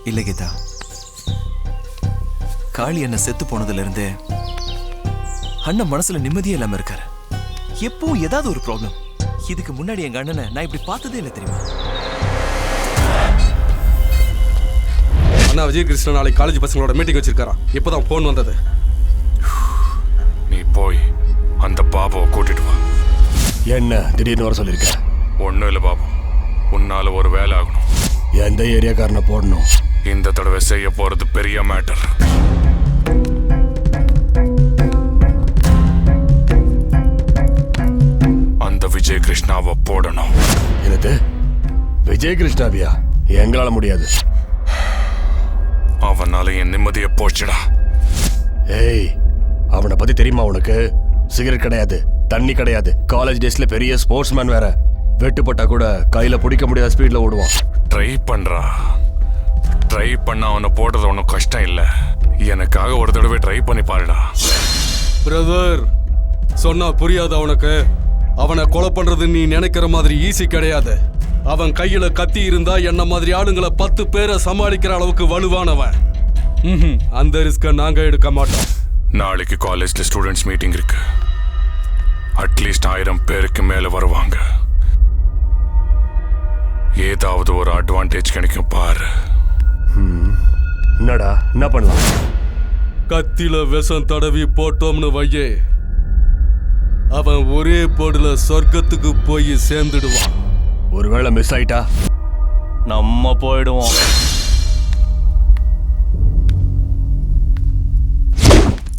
இல்ல கீதா, காளி அண்ணன் செத்து போனதுல இருந்து அண்ணன் மனசுல நிம்மதியே இல்லாம இருக்காரு. எப்பவும் ஏதாவது ஒரு ப்ராப்ளம். இதுக்கு முன்னாடி எங்க அண்ணனை நான் இப்படி பார்த்ததே இல்லை தெரியுமா? அண்ணா விஜய் கிருஷ்ணன் நாளைக்கு காலேஜ் பசங்களோட மீட்டிங் வச்சிருக்காரா. இப்போதான் போன் வந்தது. நீ போய் அந்த பாபுவை கூட்டிட்டு வா. என்ன திடீர்னு வர சொல்லியிருக்க? ஒன்றும் இல்லை பாபு, உன்னால ஒரு வேலை ஆகணும். எந்த ஏரியாக்காரனை போடணும்? இந்த தடவை செய்ய போறது பெரிய மேட்டர். விஜய் கிருஷ்ணாவை போடணும். என்னது விஜய் கிருஷ்ணாவியா? எங்களால முடியாது. அவனால என் நிம்மதியை போச்சுடா. ஏய், அவனை பத்தி தெரியுமா உனக்கு? சிகரெட் கிடையாது, தண்ணி கிடையாது, காலேஜ் டேஸ்ல பெரிய ஸ்போர்ட்ஸ் மேன் வேற. வெட்டுப்பட்டா கூட கையில பிடிக்க முடியாத ஸ்பீட்ல ஓடுவான். ட்ரை பண்றா. ட்ரை பண்ண அவனை போடுறது ஒன்றும் கஷ்டம் இல்லை. எனக்காக ஒரு தடவை ட்ரை பண்ணி பாருடா. பிரதர், சொன்னா புரியாது அவனுக்கு. அவனை கொலை பண்றது நீ நினைக்கிற மாதிரி ஈஸி கிடையாது. அவன் கையில கத்தி இருந்தா என்ன மாதிரி ஆளுங்களை 10 பேரை சமாளிக்கிற அளவுக்கு வலுவானவன். அந்த ரிஸ்க நாங்க எடுக்க மாட்டோம். நாளைக்கு காலேஜ்ல ஸ்டூடெண்ட்ஸ் மீட்டிங் இருக்கு. அட்லீஸ்ட் 1000 பேருக்கு மேல வருவாங்க. ஏதாவது ஒரு அட்வான்டேஜ் கிடைக்கும் பாரு. என்னடா, என்ன பண்ணலாம்? கத்தில விஷம் தடவி போட்டோம்னு வையே, அவன் ஒரே போடுல சொர்க்கத்துக்கு போய் சேர்ந்துடுவான். ஒருவேளை மிஸ் ஆயிட்டா நம்ம போயிடுவோம்.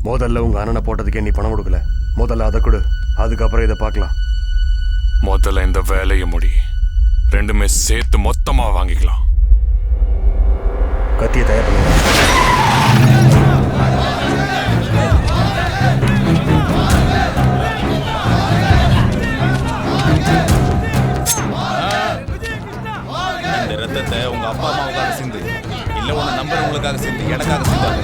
முதல்ல உங்க அண்ணனை போட்டதுக்கே நீ பணம் கொடுக்கல. முதல்ல அதை கொடு, அதுக்கப்புறம் இதை பார்க்கலாம். முதல்ல இந்த வேலையை முடி. ரெண்டுமே சேர்த்து மொத்தமா வாங்கிக்கலாம். கத்தியை தயார் பண்ணுங்க. இந்த ரத்தத்தை உங்க அப்பா அம்மாவுக்காக சிந்து, இல்ல உன்னை நம்பர் உங்களுக்காக சிந்து, எனக்காக சிந்தாங்க.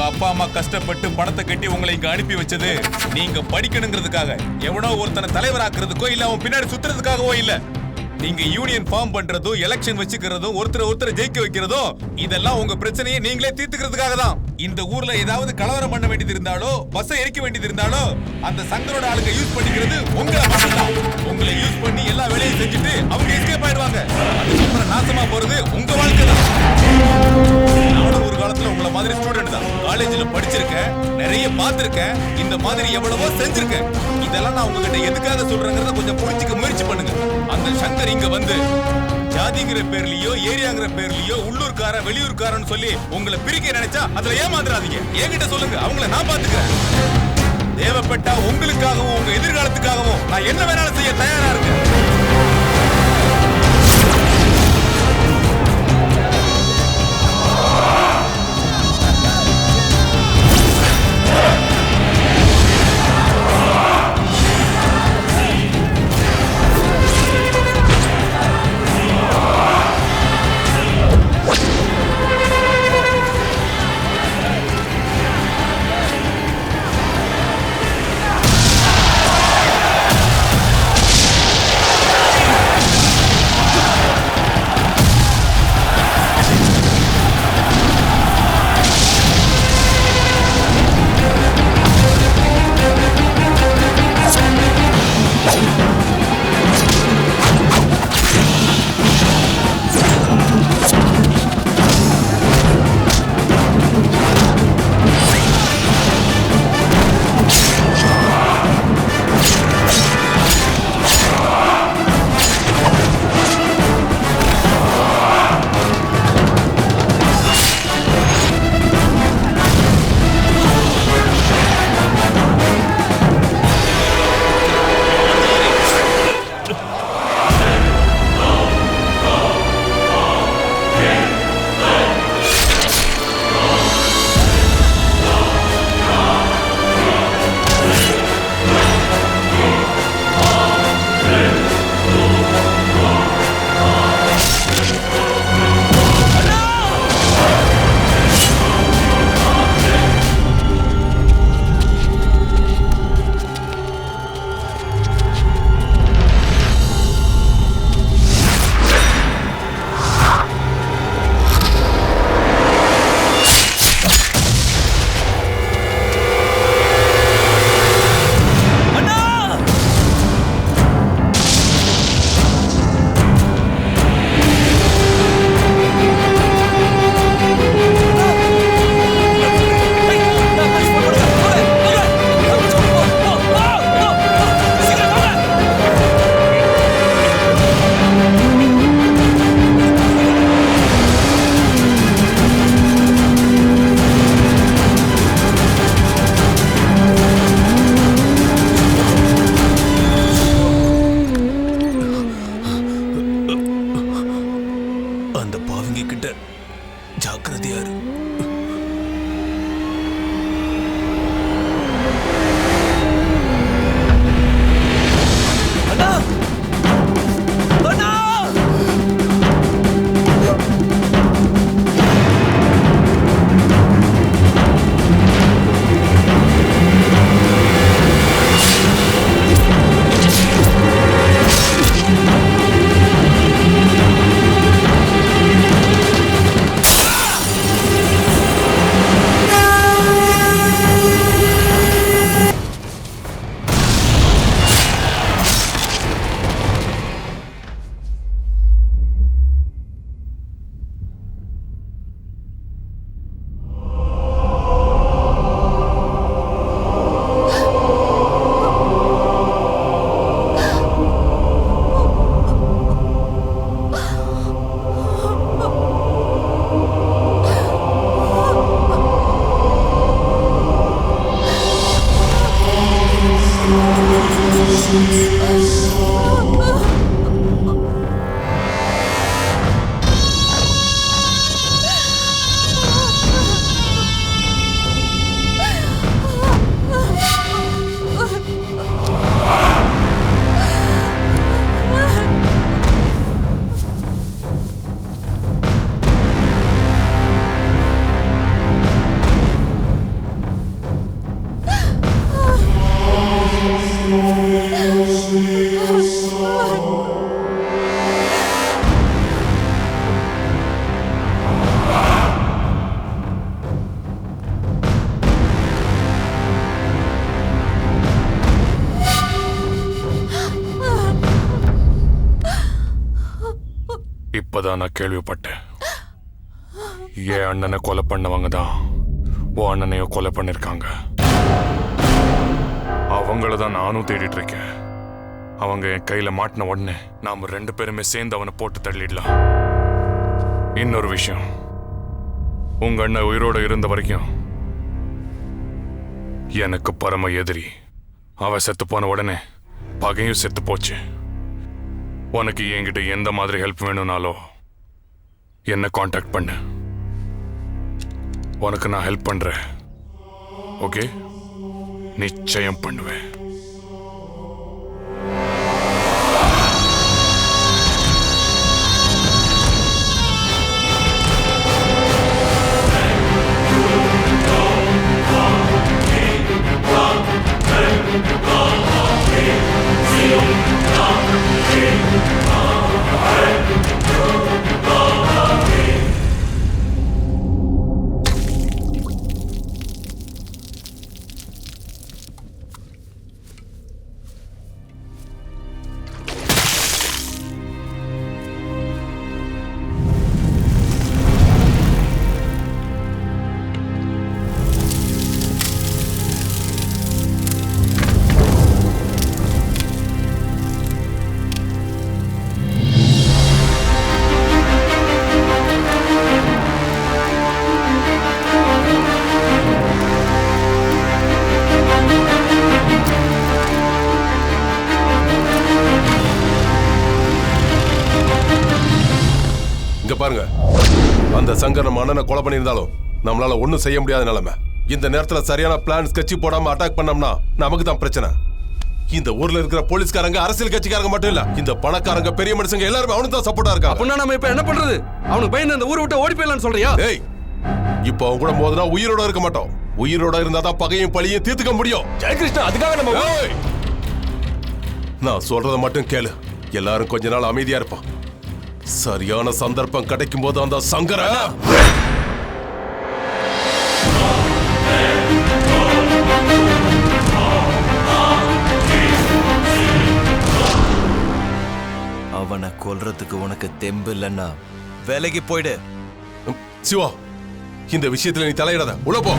அப்பா அம்மா கஷ்டப்பட்டு பணத்தை கட்டி உங்களை இங்க அனுப்பி வச்சது நீங்க படிக்கணுங்கிறதுக்காக, எவனோ ஒருத்தனை தலைவராக்குறதுக்கோ இல்ல அவன் பின்னாடி சுத்துறதுக்காகவோ இல்ல. நீங்க யூனியன் ஃபார்ம் பண்றதும் எலெக்ஷன் வச்சுக்கிறதும் ஒருத்தரை ஜெயிக்க வைக்கிறதும் இதெல்லாம் உங்க பிரச்சனையை நீங்களே தீர்த்துக்கிறதுக்காக தான். இந்த ஊர்ல ஏதாவது கலவரம் பண்ண வேண்டியது இருந்தாலோ பஸ்ஸை எரிக்க வேண்டியது இருந்தாலோ அந்த சங்கரோட ஆளுங்க யூஸ் பண்ணிக்கிறது உங்களை மட்டும்தான். உங்களை யூஸ் பண்ணி எல்லா வேலையும் செஞ்சுட்டு அவங்க எஸ்கேப் ஆயிடுவாங்க. அதுக்கப்புறம் நாசமா போறது உங்க வாழ்க்கை தான். நானும் ஒரு காலத்துல உங்களை மாதிரி ஸ்டூடெண்ட் தான். காலேஜ்ல படிச்சிருக்கேன், நிறைய பார்த்திருக்கேன், இந்த மாதிரி எவ்வளவோ செஞ்சிருக்கேன். இதெல்லாம் நான் உங்ககிட்ட எதுக்காக சொல்றேங்கிறத கொஞ்சம் புரிஞ்சுக்க முயற்சி பண்ணுங்க. அந்த சங்கர் இங்க வந்து ஜாதிங்கிற பேர்லயோ ஏரியாங்கிற பேர்லயோ உள்ளூர்காரன் வெளியூர்காரன் சொல்லி உங்களை பிரிக்க நினைச்சா அதுல ஏமாந்துடாதீங்க. என்கிட்ட சொல்லுங்க, அவங்கள நான் பாத்துக்கிறேன். தேவைப்பட்டா உங்களுக்காகவும் உங்க எதிர்காலத்துக்காகவும் நான் என்ன வேணாலும் செய்ய தயாரா இருக்கேன். அப்பதான் நான் கேள்விப்பட்டேன். என் அண்ணனை கொலை பண்ணவங்க தான் உன் அண்ணனையும் கொலை பண்ணிருக்காங்க. அவங்கள தான் நானும் தேடிட்டு இருக்கேன். அவங்க என் கையில மாட்டின உடனே நாம 2 பேருமே சேர்ந்து அவனை போட்டு தள்ளிடலாம். இன்னொரு விஷயம், உங்க அண்ணன் உயிரோட இருந்த வரைக்கும் எனக்கு பரம எதிரி. அவன் செத்து போன உடனே பகையும் செத்து போச்சு. உனக்கு என்கிட்ட எந்த மாதிரி ஹெல்ப் வேணும்னாலோ என்ன காண்டாக்ட் பண்ணு. உனக்கு நான் ஹெல்ப் பண்றேன். ஓகே, நிச்சயம் பண்ணுவேன். பாருங்க, அந்த சங்கர் நம்ம அண்ணனை கொலை பண்ணியிருந்தாலும் நம்மளால ஒன்றும் செய்ய முடியாத நிலைமை. இந்த நேரத்தில் சரியான பிளான் ஸ்கெட்ச் போடாம அட்டாக் பண்ணோம்னா நமக்கு தான் பிரச்சனை. இந்த ஊர்ல இருக்கிற போலீஸ்காரங்க அரசியல் கட்சிக்காரங்க மட்டும் இல்ல, இந்த பணக்காரங்க பெரிய மனுஷங்க எல்லாரும் அவனுக்கு தான் சப்போர்ட்டா இருக்காங்க. அப்படின்னா நம்ம இப்ப என்ன பண்றது? அவனுக்கு பயந்து அந்த ஊரை விட்டு ஓடி போயிடலாம்னு சொல்றியா? ஏய், இப்போ அவங்க கூட மோதினா உயிரோட இருக்க மாட்டோம். உயிரோட இருந்தா தான் பகையும் பழியும் தீர்த்துக்க முடியும். ஜெயகிருஷ்ணா, அதுக்காக நம்ம நான் சொல்றதை மட்டும் கேளு. எல்லாரும் கொஞ்ச நாள் அமைதியா இருப்பான். சரியான சந்தர்ப்பம் கிடைக்கும் போது அந்த சங்கர அவனை கொல்றதுக்கு உனக்கு தெம்பு இல்லைன்னா வேலைக்கு போயிடு. சிவா, இந்த விஷயத்துல நீ தலையிடாத, உள்ள போ.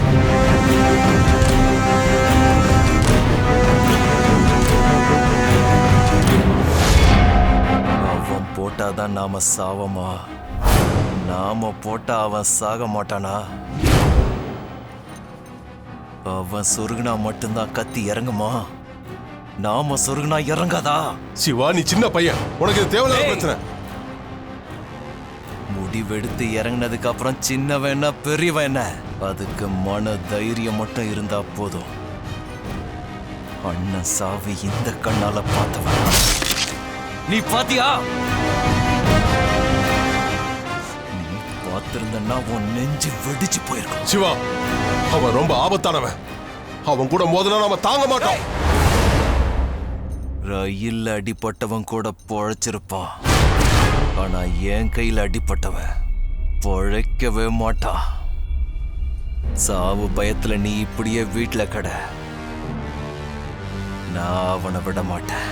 அவன் போட்டாதான் நாம சாவமா? நாம போட்டா அவன் சாக மாட்டானா? அவன் சொருகுனா மட்டும்தான் கத்தி இறங்குமா? நாம சொருகுனா இறங்காதா? சிவா, நீ சின்ன பையன், உனக்கு இது தேவையில்லாத பிரச்சனை. முடிவெடுத்து இறங்கினதுக்கு அப்புறம் சின்னவன் என்ன பெரியவன் என்ன, அதுக்கு மன தைரியம் மட்டும் இருந்தா போதும். அண்ணன் சாவி இந்த கண்ணால பார்த்தவன் நீ பாத்தியா? நீ பார்த்திருந்தன்னா உன் நெஞ்சு வெடிச்சு போயிருக்கும். சிவா, அவன் ரொம்ப ஆபத்தானவன். அவன் கூட மோதினா நாம தாங்க மாட்டோம். ரயில் அடிப்பட்டவன் கூட பொழைச்சிருப்பான். ஆனா என் கையில் அடிப்பட்டவன் பொழைக்கவே மாட்டான். சாவு பயத்துல நீ இப்படியே வீட்டுல கட. நான் அவனை விட மாட்டேன்.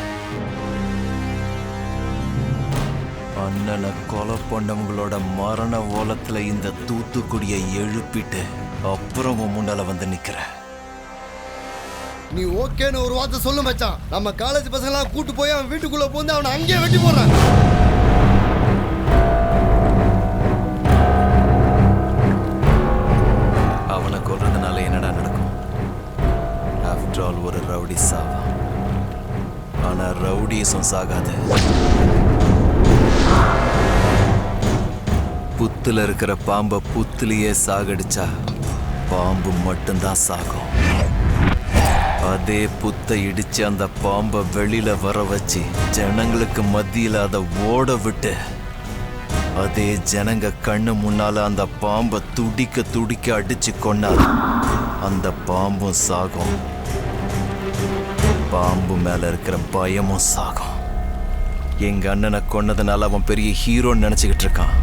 அண்ணனை கொலை பண்ணவங்களோட மரண ஓலத்துல இந்த தூத்துக்குடியை எழுப்பிட்டு அப்புறம் உன் முன்னால வந்து நிக்கிறேன். நீ ஓகேன்னு ஒரு வார்த்தை சொல்லு மச்சான். நம்ம காலேஜ் பசங்களாம் கூட்டு போய் அவன் வீட்டுக்குள்ள போந்து அவனை அங்கேயே வெட்டி போடுறான். அவனை கொல்றதுனால என்னடா நடக்கும்? ஆஃப்டர் ஆல் ஒரு ரவுடி சாவா. ஆனா ரவுடிஸும் சாகாது. புத்துல இருக்கிற பாம்பை புத்துலயே சாகடிச்சா பாம்பு மட்டும்தான் சாகும். அதே புத்தை இடிச்சு அந்த பாம்பை வெளியில வர வச்சு ஜனங்களுக்கு மத்தியில அதை ஓட விட்டு அதே ஜனங்க கண்ணு முன்னால அந்த பாம்பை துடிக்க துடிக்க அடிச்சு கொண்டா அந்த பாம்பும் சாகும். பாம்பு மேல இருக்கிற பயமும் சாகும். எங்க அண்ணனை கொன்னதுனால அவன் பெரிய ஹீரோன்னு நினைச்சுக்கிட்டு இருக்கான்.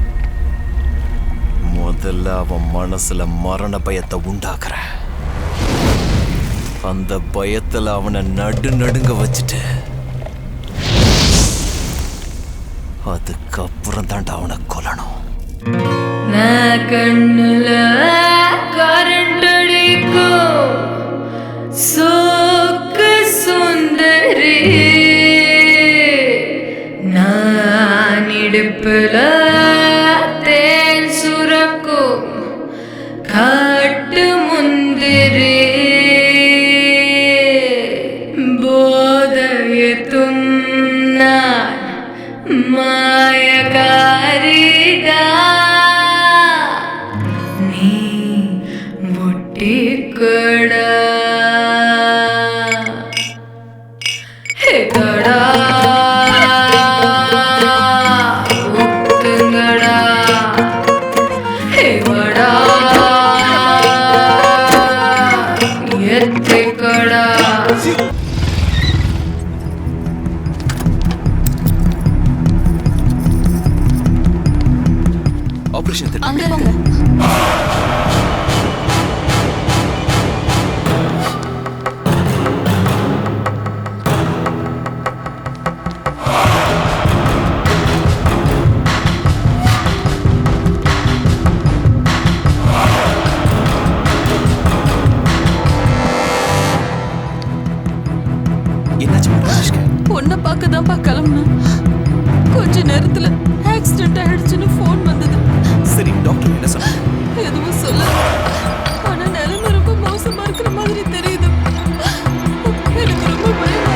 முதல்ல அவன் மனசுல மரண பயத்தை உண்டாக்குற. அந்த பயத்துல அவனை நடுங்க வச்சுட்டு அதுக்கப்புறம் தாண்டா அவனை கொல்லணும். நான் கண்ணுல கரண்ட் அடிக்கும் சோக்கு சுந்தரி, நான் இடுப்புல தேன் சுரக்கும் காட்டு முந்திரி, போதையத்தும் நான் மாயகாரிடா, நீ முட்டிக்கடா கடா உத்துங்கடா வடா எத்திக்கடா. ஆபரேஷன் அங்க போங்க. பொண்ணை பார்க்கதான்ப்பா கிளம்புனா கொஞ்ச நேரத்துல ஆக்சிடென்ட் ஆயிடுச்சுன்னு ஃபோன் வந்தது. சரி, டாக்டர் என்ன சொன்னாங்க? எதுவும் சொல்ல, ஆனா நிலைமை ரொம்ப மோசமா இருக்கிற மாதிரி தெரியுது. எனக்கு ரொம்ப பயமா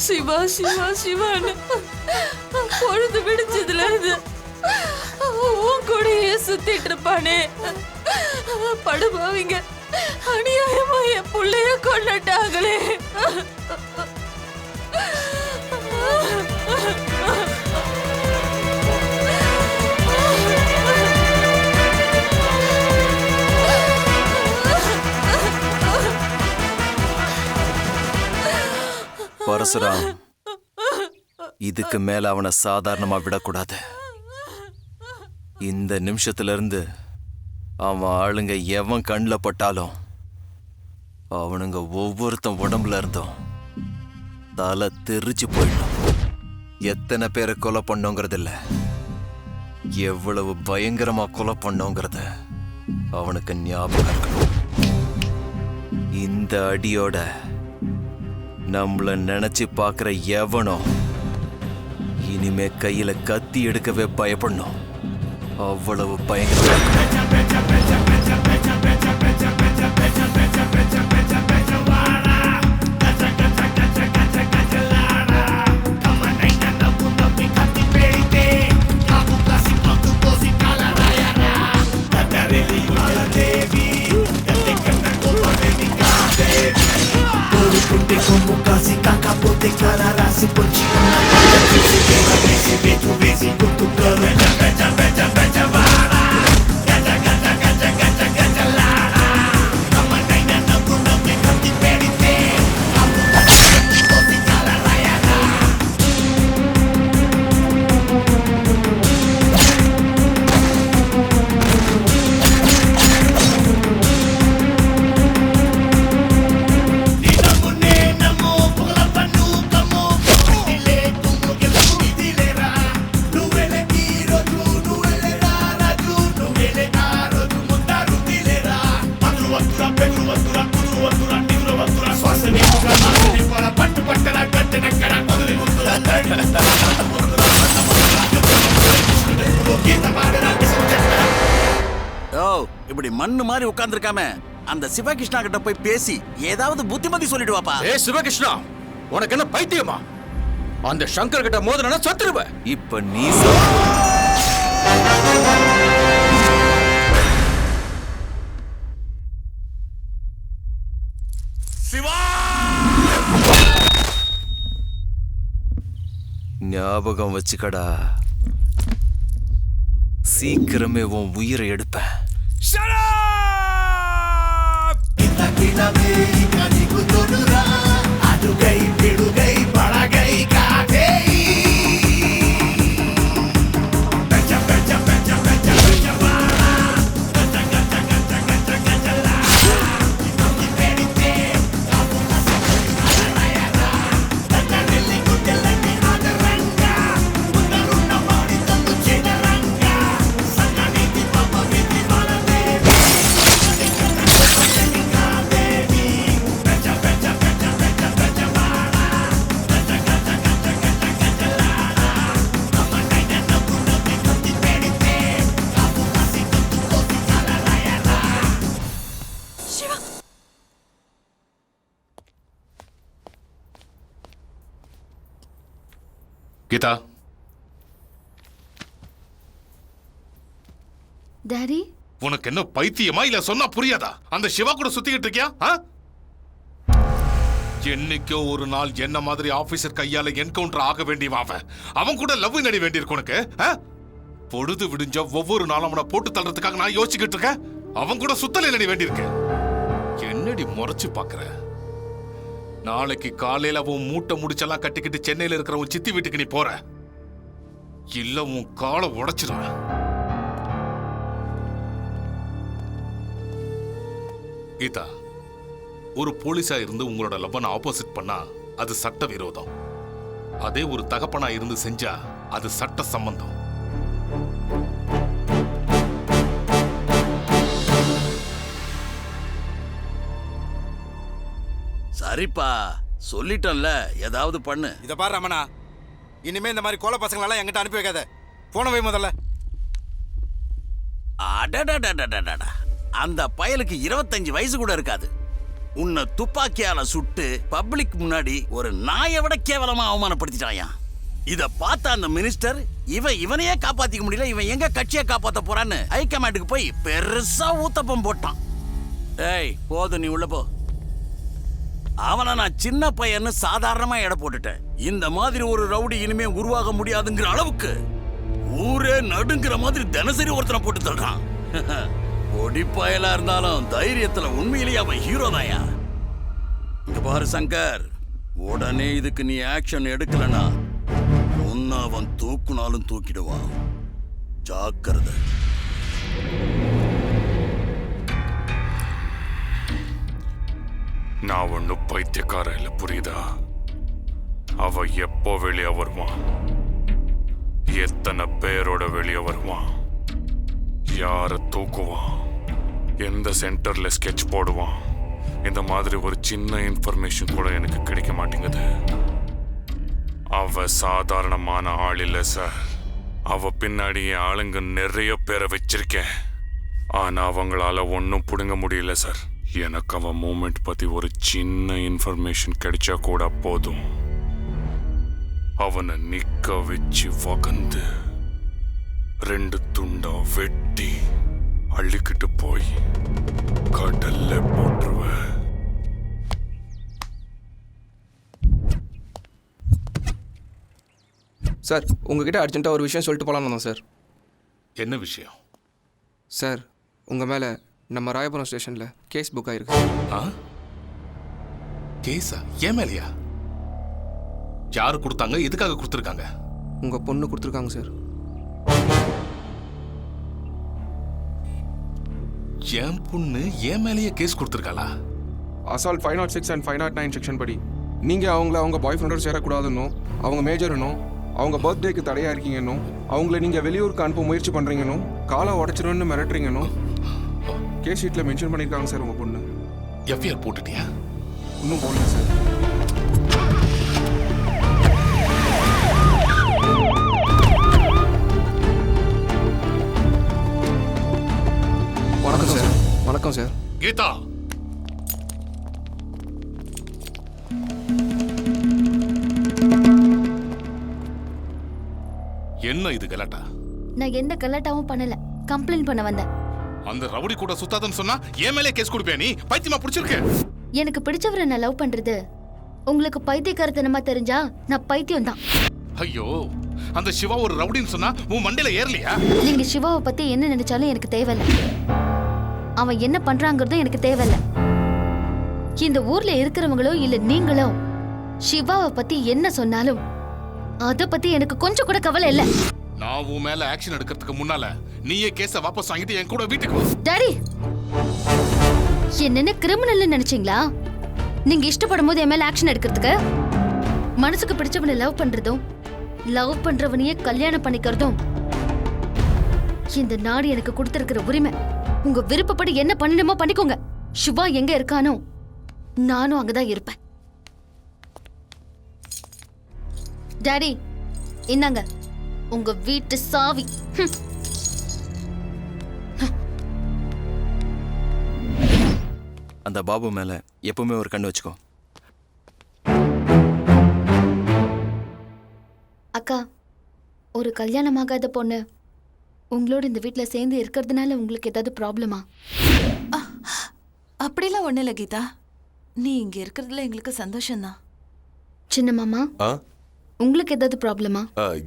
சிவா சிவா சிவான்னு பொழுது விடிச்சதுல இருந்து உன் கூடயே சுத்திட்டு இருப்பானே. படுபாவிங்க அநியாயமா என் புள்ளைய கொண்டுட்டாங்களே. பரசுராம், இதுக்கு மேல அவனை சாதாரணமா விடக்கூடாது. இந்த நிமிஷத்துல இருந்து அவன் ஆளுங்க எவன் கண்ணில் பட்டாலும் அவனுங்க ஒவ்வொருத்தன் உடம்புல இருந்தும் தலை தெரிச்சு போயிடும். எத்தனை பேரை கொலை பண்ணோங்கிறது இல்ல, எவ்வளவு பயங்கரமா கொலை பண்ணோங்கிறத அவனுக்கு ஞாபகம் இருக்கணும். இந்த அடியோட நம்மள நினைச்சு பார்க்கிற எவனோ இனிமே கையில கத்தி எடுக்கவே பயப்படணும். அவ்வளவு பயங்கரமா இருக்கணும். இப்படி மண்ணு மாதிரி உட்கார்ந்துருக்காம அந்த சிவகிருஷ்ணா கிட்ட போய் பேசி ஏதாவது புத்திமதி சொல்லிட்டு வாப்பா. ஏய் சிவகிருஷ்ணா, உனக்கு என்ன பைத்தியமா? அந்த சங்கர் கிட்ட மோதினா சத்துருவ. இப்ப நீ சிவா, ஞாபகம் வச்சுக்கடா, சீக்கிரமே உன் உயிரை எடுப்பேன். கீதா, டாடி, உனக்கு என்ன பைத்தியமா இல்ல சொன்னா புரியாதா? அந்த சிவா கூட சுத்திக்கிட்டு இருக்கியா? என்னைக்கோ ஒரு நாள் என்ன மாதிரி ஆபீசர் கையால என்கவுண்டர் ஆக வேண்டியவன் அவன் கூட லவ் நடி வேண்டியிருக்கு உனக்கு. பொழுது விடிஞ்ச ஒவ்வொரு நாளும் அவனை போட்டு தள்ளுறதுக்காக நான் யோசிச்சுக்கிட்டு இருக்கேன். அவன் கூட சுத்தலை நடி வேண்டியிருக்கு. என்னடி முறைச்சு பாக்குற? நாளைக்கு காலையில உன் மூட்டை முடிச்செல்லாம் கட்டிக்கிட்டு சென்னையில இருக்கிற உன் சித்தி வீட்டுக்கு நீ போற, இல்ல உன் காலை உடைச்சிருவேன். கீதா, ஒரு போலீஸா இருந்து உங்களோட லவ்வனை ஆப்போசிட் பண்ணா அது சட்ட விரோதம். அதே ஒரு தகப்பனா இருந்து செஞ்சா அது சட்ட சம்பந்தம். சரிப்பா, சொல்லிட்டேன்ல, ஏதாவது பண்ணு. இத பாரு ரமணா, இனிமே இந்த மாதிரி கோல பசங்களெல்லாம் என்கிட்ட அனுப்பி வைக்காத. போன வை முதல்ல. அடடடடடடடா, அந்த பயலுக்கு 25 வயசு கூட இருக்காது. உன்னை துப்பாக்கியால சுட்டு பப்ளிக் முன்னாடி ஒரு நாயை விட கேவலமா அவமானப்படுத்திட்டாயா. இத பார்த்த அந்த மினிஸ்டர் இவனையே காப்பாத்திக்க முடியல, இவன் எங்க கட்சியை காப்பாத்த போறான்னு ஹைகமாண்டுக்கு போய் பெருசா ஊத்தப்பம் போட்டான். ஏய் போதும், நீ உள்ள போ. அவனை நான் சின்ன பையன்னு சாதாரணமா எடை போட்டுட்டேன். இந்த மாதிரி ஒரு ரவுடி இனிமே உருவாக முடியாதுங்கிற அளவுக்கு ஊரே நடுங்கிற மாதிரி தினசரி ஒருத்தனை போட்டு தள்ளுறான். ஒடிப்பாயலா இருந்தாலும் தைரியத்துல உண்மையிலேயே அவன் ஹீரோ தாயா. இங்க பாரு சங்கர், உடனே இதுக்கு நீ ஆக்ஷன் எடுக்கலனா உன்னை அவன் தூக்குனாலும் தூக்கிடுவான். ஜாக்கிரதை. நான் ஒன்னும் பைத்தியக்கார இல்ல, புரியுதா? அவ எப்போ வெளியே வருவான், எத்தனை பேரோட வெளியே வருவான், யார தூக்குவான், எந்த சென்டர்ல ஸ்கெட்ச் போடுவான், இந்த மாதிரி ஒரு சின்ன இன்ஃபர்மேஷன் கூட எனக்கு கிடைக்க மாட்டேங்குது. அவ சாதாரணமான ஆள் இல்ல சார். அவ பின்னாடி என் ஆளுங்க நிறைய பேரை வச்சிருக்கேன். ஆனா அவங்களால ஒன்னும் புடுங்க முடியல சார். எனக்கு அவன் மூமெண்ட் பத்தி ஒரு சின்ன இன்ஃபர்மேஷன் கிடைச்சா கூட போதும். அவனை நிக்க வச்சு வகந்து 2 துண்டா வெட்டி அள்ளிக்கிட்டு போய் கடல்ல போட்டுருவேன். சார், உங்ககிட்ட அர்ஜென்ட்டாக ஒரு விஷயம் சொல்லிட்டு போகலான்னு வந்தோம் சார். என்ன விஷயம்? சார், உங்கள் மேலே நம்ம ராயபுரம் ஸ்டேஷனில் கேஸ் புக் ஆயிருக்கு. கேஸா? ஏன் மேலையா? யாரு கொடுத்தாங்க? எதுக்காக கொடுத்துருக்காங்க? உங்கள் பொண்ணு கொடுத்துருக்காங்க சார். என் பொண்ணு என் மேலேயே கேஸ் கொடுத்துருக்காளா? அசால்ட் 506 and 509 செக்ஷன் படி நீங்கள் அவங்க பாய் ஃப்ரெண்டோட சேரக்கூடாதுன்னும், அவங்க மேஜர்னும், அவங்க பர்த்டேக்கு தடையாக இருக்கீங்கன்னும், அவங்கள நீங்கள் வெளியூருக்கு அனுப்ப முயற்சி பண்ணுறீங்கன்னும், காலை உடச்சிருன்னு மிரட்டுறீங்கன்னும் கேஸ் ஷீட்டில் மென்ஷன் பண்ணியிருக்காங்க சார். உங்கள் பொண்ணு எஃப்ஐஆர் போட்டுட்டியா? இன்னும் போடல சார். வணக்கம் சார். வணக்கம் சார். கீதா, என்ன இது கலாட்டா? நான் எந்த கலாட்டாவும் பண்ணல, கம்ப்ளைண்ட் பண்ண வந்தேன். அந்த ரவுடி கூட சுத்தாதன்னு சொன்னா என் மேலே கேஸ் கொடுப்பியா நீ? பைத்தியமா பிடிச்சிருக்கு? எனக்கு பிடிச்சவரை நான் லவ் பண்றது உங்களுக்கு பைத்தியக்காரத்தனமா தெரிஞ்சா நான் பைத்தியம் தான். ஐயோ, அந்த சிவா ஒரு ரவுடின்னு சொன்னா உன் மண்டையில ஏறலையா? நீங்க சிவாவை பத்தி என்ன நினைச்சாலும் எனக்கு தேவையில்ல. அவன் என்ன பண்றாங்கிறதும் எனக்கு தேவையில்ல. இந்த ஊர்ல இருக்கிறவங்களோ இல்ல நீங்களோ சிவாவை பத்தி என்ன சொன்னாலும் அத பத்தி எனக்கு கொஞ்சம் கூட கவலை இல்ல. நான் உன் மேல ஆக்ஷன் எடுக்கிறதுக்கு முன்னால நீயே கேஸ வாபஸ் வாங்கிட்டு என் கூட வீட்டுக்கு வா. டாடி, என்னென்ன கிரிமினல் நினைச்சீங்களா? நீங்க இஷ்டப்படும் போது என் மேல ஆக்ஷன் எடுக்கிறதுக்கு? மனசுக்கு பிடிச்சவனை லவ் பண்றதும் லவ் பண்றவனையே கல்யாணம் பண்ணிக்கிறதும் இந்த நாடு எனக்கு கொடுத்திருக்கிற உரிமை. உங்க விருப்பப்படி என்ன பண்ணணுமோ பண்ணிக்கோங்க. சிவா எங்க இருக்கானோ நானும் அங்கதான் இருப்பேன். டாடி, இந்தாங்க உங்க வீட்டு சாவி. அந்த பாபு மேல எப்பவுமே ஒரு கண்ணு வச்சுக்கோ. அக்கா, ஒரு கல்யாணமாகாத பொண்ணு உங்களோட இந்த வீட்டுல சேர்ந்து இருக்கிறதுனால உங்களுக்கு ஏதாவது ப்ராப்ளமா? அப்படிலாம் ஒண்ணு இல்ல கீதா, நீ இங்க இருக்கிறதுல எங்களுக்கு சந்தோஷம்தான். சின்ன மாமா, உங்களுக்கு ஏதாவது ப்ராப்ளமா?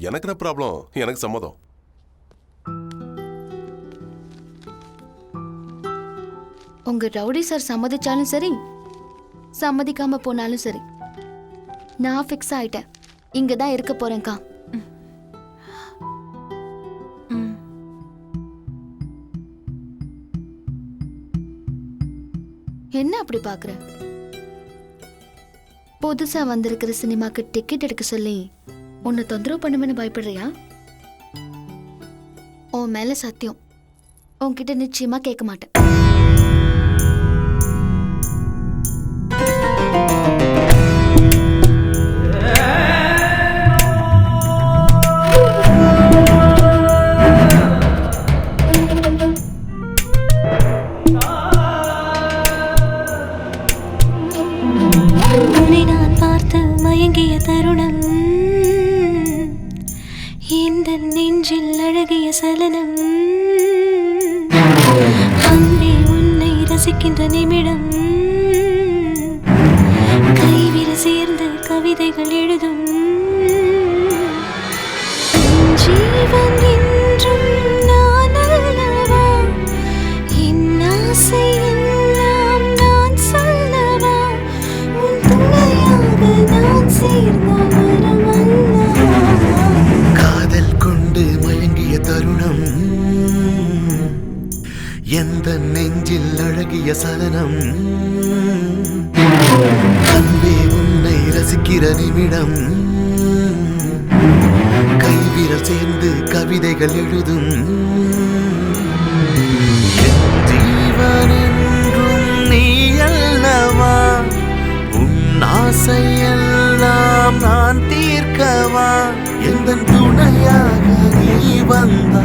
எனக்கு என்ன ப்ராப்ளம்? எனக்கு சம்மதம். உங்க ரவுடி சார் சம்மதிச்சாலும் சரி, சம்மதிக்காம போனாலும் சரி, நான் ஃபிக்ஸ் ஆயிட்டேன். இங்க தான் இருக்க போறேன்க்கா. என்ன அப்படி பாக்குற? புதுசா வந்திருக்கிற சினிமாக்கு டிக்கெட் எடுக்க சொல்லி உன்னை தொந்தரவு பண்ணுவேன்னு பயப்படுறியா? உன் மேல சத்தியம், உன்கிட்ட நிச்சயமா கேட்க மாட்டேன். மயங்கிய தருணம், இந்த நெஞ்சில் அழகிய சலனம், அன்பே உன்னை ரசிக்கின்ற நிமிடம், கைவிரல் சேர்ந்து கவிதைகள் எழுதும் ஜீவன் என்றும் நான் அல்லவா, என் ஆசை எல்லாம் நான் சொல்லவா, உன் துணையாக நான் சேர்ந்த வரம் அல்லவா. காதல் கொண்டு மயங்கிய தருணம், எந்த நெஞ்சில் அழகிய சலனம், அன்பே உன்னை ரசிக்கிற நிமிடம், கைவிரல் சேர்ந்து கவிதைகள் எழுதும் என் ஜீவன் என்றும் நீ அல்லவா, உன் ஆசையெல்லாம் நான் தீர்க்கவா, எந்த துணையாக நீ வந்த